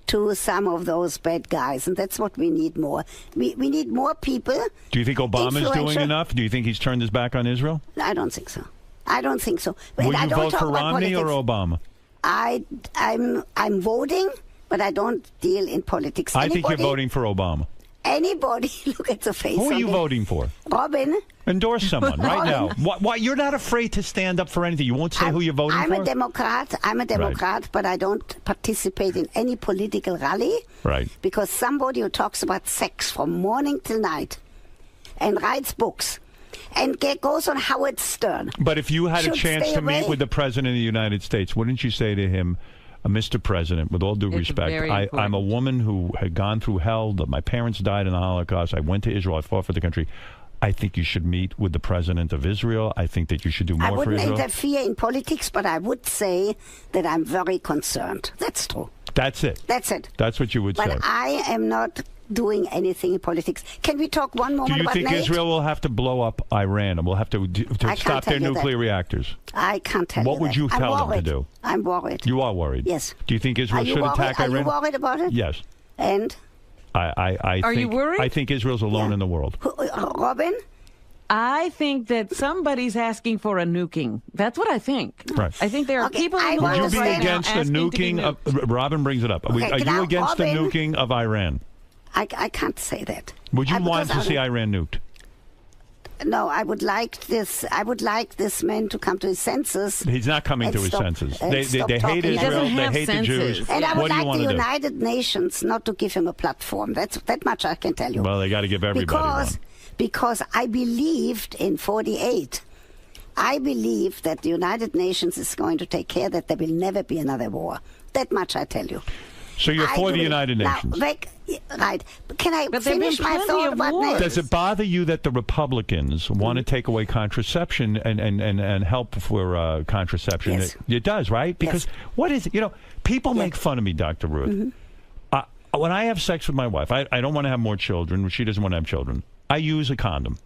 to some of those bad guys, and that's what we need more. We need more people. Do you think Obama's doing influential. enough? Do you think he's turned his back on Israel? I don't think so. I don't think so. But Will I you don't vote talk for about Romney or politics. Obama? I'm voting, but I don't deal in politics. I think you're voting for Obama. Anybody, look at the face. Who are of you him. voting for? Robin. Endorse someone right now. Why you're not afraid to stand up for anything? You won't say who you're voting I'm for? a Democrat. I'm a Democrat, but I don't participate in any political rally. Right. Because somebody who talks about sex from morning till night and writes books and goes on Howard Stern. But if you had a should chance stay to meet away. with the President of the United States, wouldn't you say to him, Mr. President, with all due respect, very I'm a woman who had gone through hell. My parents died in the Holocaust. I went to Israel. I fought for the country. I think you should meet with the President of Israel. I think that you should do more I for wouldn't Israel. interfere in politics, but I would say that I'm very concerned. That's true. That's it. That's it. That's what you would But say. I am not doing anything in politics. Can we talk one Do moment you about think Nate? Israel will have to blow up Iran and will have to I can't stop their tell you nuclear that. reactors? I can't tell you What would that. you I'm tell them to worried. do? I'm worried. You are worried? Yes. Do you think Israel Are you should worried? attack Are Iran? you worried about it? Yes. And? I Are think, you worried? I think Israel's alone in the world. Robin? I think that somebody's asking for a nuking. That's what I think. Right. I think there are people in the Would you world be right now against the asking to be nuking of... Robin brings it up. Okay, Are you now, against the Robin- nuking of Iran? I can't say that. Would you want because to see Iran nuked? No, I would like this. I would like this man to come to his senses. He's not coming and to his stop- senses. and They stop hate talking like Israel. that. They hate the Jews. And I What would do you like want the to do? United Nations not to give him a platform. That much I can tell you. Well, they got to give everybody one. Because I believed in 48. I believe that the United Nations is going to take care that there will never be another war. That much I tell you. So you're I for the do- United now, Nations? Right. Can I But there've finish been my plenty thought of about wars. NATO? Does it bother you that the Republicans want to take away contraception and help for contraception? Yes. It does, right? Because what is it? You know, people make fun of me, Dr. Ruth. When I have sex with my wife, I don't want to have more children. She doesn't want to have children. I use a condom.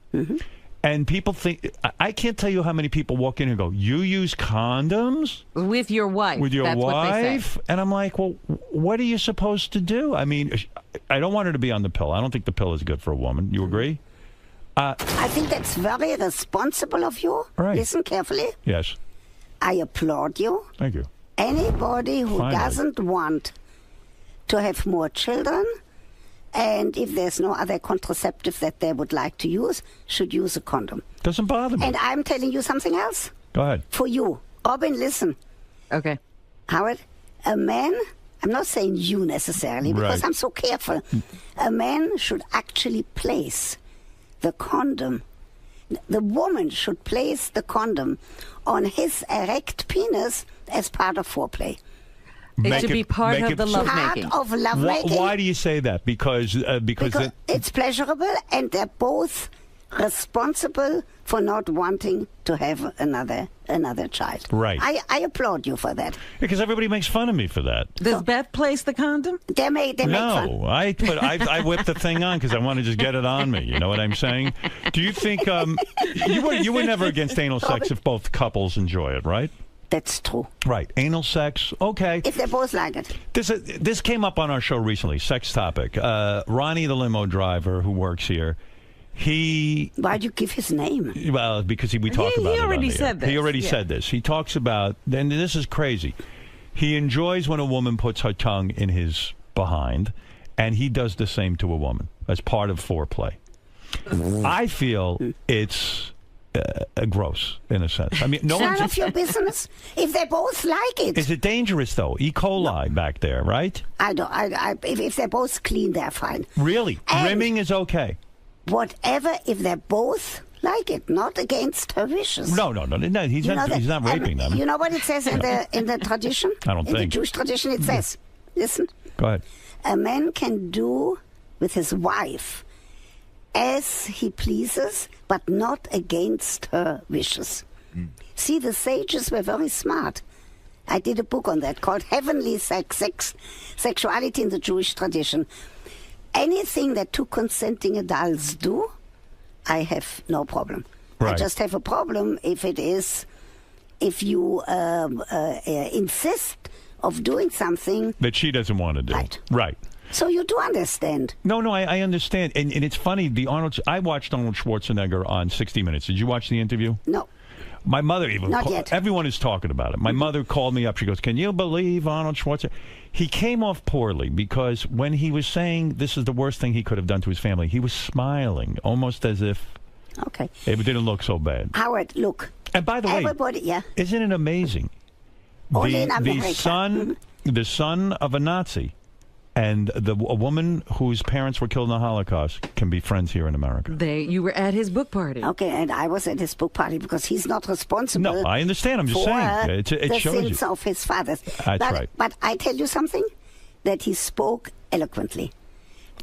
And people think, I can't tell you how many people walk in and go, you use condoms? With your wife. With your That's wife? What they say. And I'm like, well, what are you supposed to do? I mean, I don't want her to be on the pill. I don't think the pill is good for a woman. You agree? I think that's very responsible of you. Right. Listen carefully. Yes. I applaud you. Thank you. Anybody who Finally. doesn't want to have more children, and if there's no other contraceptive that they would like to use, should use a condom. Doesn't bother me. And I'm telling you something else. Go ahead. For you. Robin, listen. Okay. Howard, a man, I'm not saying you necessarily, because Right. I'm so careful. A man should actually place the condom. The woman should place the condom on his erect penis as part of foreplay. It should be part of the lovemaking. Part of lovemaking. Why do you say that? Because it's pleasurable, and they're both responsible for not wanting to have another child. Right. I applaud you for that. Because everybody makes fun of me for that. Does Beth place the condom? They make fun. No, I whipped the thing on because I want to just get it on me. You know what I'm saying? Do you think you were never against anal sex if both couples enjoy it, right? That's true. Right. Anal sex, okay. If they both like it. This came up on our show recently, sex topic. Ronnie, the limo driver who works here, Why'd you give his name? Well, because we talk about it. He already said this. He already said this. He talks about, and this is crazy. He enjoys when a woman puts her tongue in his behind, and he does the same to a woman as part of foreplay. I feel it's gross in a sense. I mean, It's none of your business. If they both like it. Is it dangerous though? E. coli back there, right? I don't. If they're both clean, they're fine. Really, rimming is okay. Whatever, if they both like it, not against her wishes. No. He's not raping them. You know what it says in the tradition? I don't in think. the Jewish tradition, it says, listen. Go ahead. A man can do with his wife as he pleases, but not against her wishes. See, the sages were very smart. I did a book on that called Heavenly Sexuality in the Jewish Tradition. Anything that two consenting adults do, I have no problem. Right. I just have a problem if you insist of doing something that she doesn't want to do. Right. So you do understand. No, I understand. And it's funny, I watched Arnold Schwarzenegger on 60 Minutes. Did you watch the interview? No. My mother even... Not yet. Everyone is talking about it. My mother called me up. She goes, can you believe Arnold Schwarzenegger? He came off poorly because when he was saying this is the worst thing he could have done to his family, he was smiling, almost as if it didn't look so bad. Howard, look. And by the way, isn't it amazing? Only in America. The son of a Nazi and a woman whose parents were killed in the Holocaust can be friends here in America. You were at his book party. Okay, and I was at his book party because he's not responsible. No, I understand. I'm just saying. It the shows sins you. of his fathers. That's right. But I tell you something, that he spoke eloquently.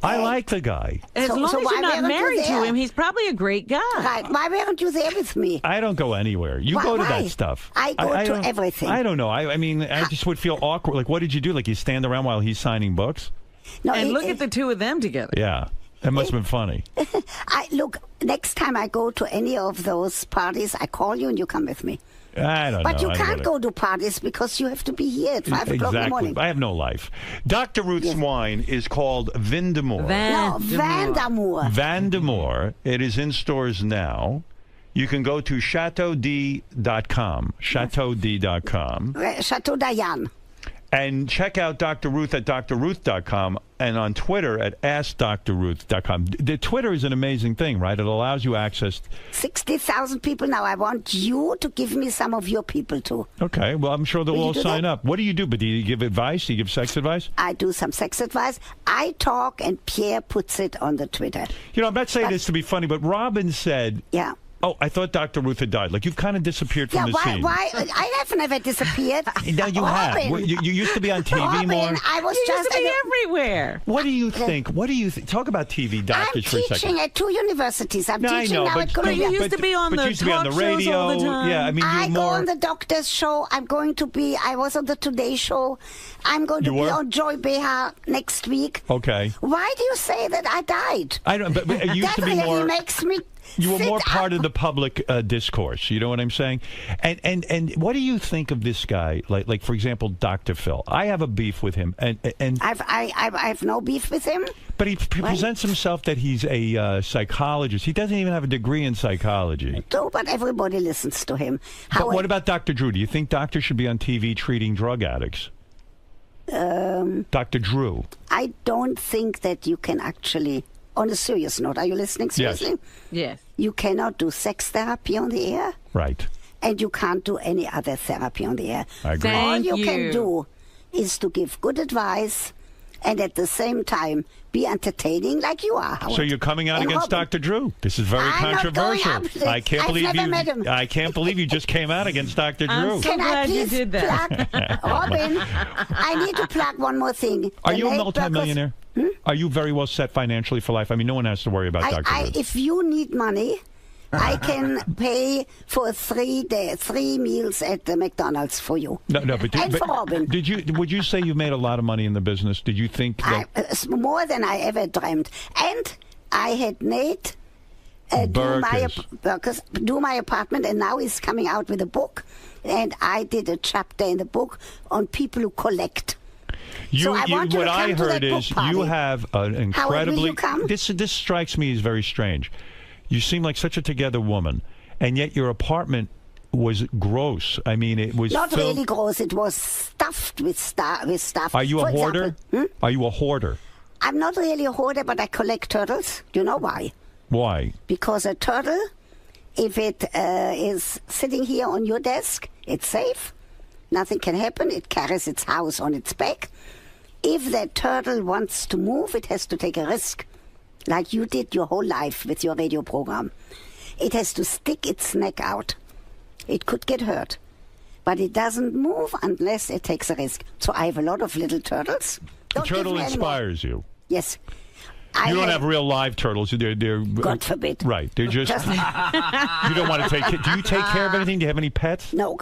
I like the guy. As long as you're not married to him, he's probably a great guy. Right. Why weren't you there with me? I don't go anywhere. You go to that stuff. I go to everything. I don't know. I mean, I just would feel awkward. Like, what did you do? Like, you stand around while he's signing books? No, and look at the two of them together. Yeah. That must have been funny. Look, next time I go to any of those parties, I call you and you come with me. I don't know. But you can't go to parties because you have to be here at 5 o'clock in the morning. I have no life. Dr. Ruth's wine is called Vindemore. Vandamour. Vandamour. It is in stores now. You can go to chateaud.com. Chateaud.com. Chateau Diane. And check out Dr. Ruth at drruth.com and on Twitter at askdrruth.com. The Twitter is an amazing thing, right? It allows you access. 60,000 people now. I want you to give me some of your people, too. Okay. Well, I'm sure they'll all sign up. What do you do? But do you give advice? Do you give sex advice? I do some sex advice. I talk, and Pierre puts it on the Twitter. You know, I'm not saying this to be funny, but Robin said... Yeah. Oh, I thought Dr. Ruth had died. Like, you've kind of disappeared from the scene. Why? I have never disappeared. No, you have. You used to be on TV more. I was just be everywhere. What do you think? Talk about TV doctors for a second. I'm teaching at 2 universities. I'm teaching now at Columbia. You used to be on the talk shows all the time. Yeah, I mean, I go on the doctor's show. I was on the Today Show. I'm going to be on Joy Behar next week. Okay. Why do you say that I died? I don't. But it used to be more. That really makes me. You were more part of the public discourse. You know what I'm saying? And what do you think of this guy? Like for example, Dr. Phil. I have a beef with him, and I have no beef with him. But he presents himself that he's a psychologist. He doesn't even have a degree in psychology. No, but everybody listens to him. But what about Dr. Drew? Do you think doctors should be on TV treating drug addicts? Dr. Drew. I don't think that you can actually. On a serious note, are you listening seriously? Yes. You cannot do sex therapy on the air. Right. And you can't do any other therapy on the air. I agree. All you can do is to give good advice and at the same time be entertaining like you are, Howard. So you're coming out against Dr. Drew. This is very controversial. I can't believe I can't believe you just came out against Dr. Drew. I'm so glad you did that. Robin, I need to plug one more thing. Are you a multimillionaire? Are you very well set financially for life? I mean, no one has to worry about Dr. Drew. If you need money, I can pay for 3 meals at the McDonald's for you. No, but for Robin. Would you say you made a lot of money in the business? Did you think that more than I ever dreamed? And I had Nate do my apartment, and now he's coming out with a book. And I did a chapter in the book on people who collect. What I heard is you have an incredibly. Howard, will you come? This strikes me as very strange. You seem like such a together woman, and yet your apartment was gross. I mean, it was not really gross. It was stuffed with stuff. Are you a hoarder? Are you a hoarder? I'm not really a hoarder, but I collect turtles. Do you know why? Why? Because a turtle, if it is sitting here on your desk, it's safe. Nothing can happen. It carries its house on its back. If that turtle wants to move, it has to take a risk, like you did your whole life with your radio program. It has to stick its neck out. It could get hurt. But it doesn't move unless it takes a risk. So I have a lot of little turtles. The turtle inspires you. Yes. You don't have real live turtles. They're God forbid. Right. They're just you don't want to take. Do you take care of anything? Do you have any pets? No,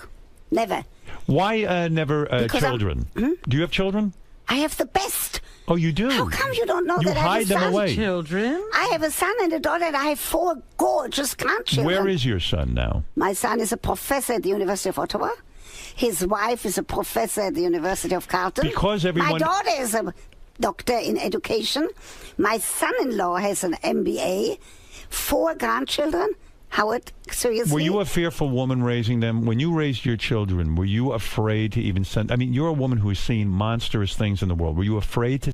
never. Why never children? Do you have children? I have the best. Oh, you do? How come you don't know that I have hide them away. Children? I have a son and a daughter, and I have 4 gorgeous grandchildren. Where is your son now? My son is a professor at the University of Ottawa. His wife is a professor at the University of Carleton. Because everyone... My daughter is a doctor in education. My son-in-law has an MBA. 4 grandchildren. Howard, seriously? Were you a fearful woman raising them? When you raised your children, were you afraid to even send... I mean, you're a woman who has seen monstrous things in the world. Were you afraid to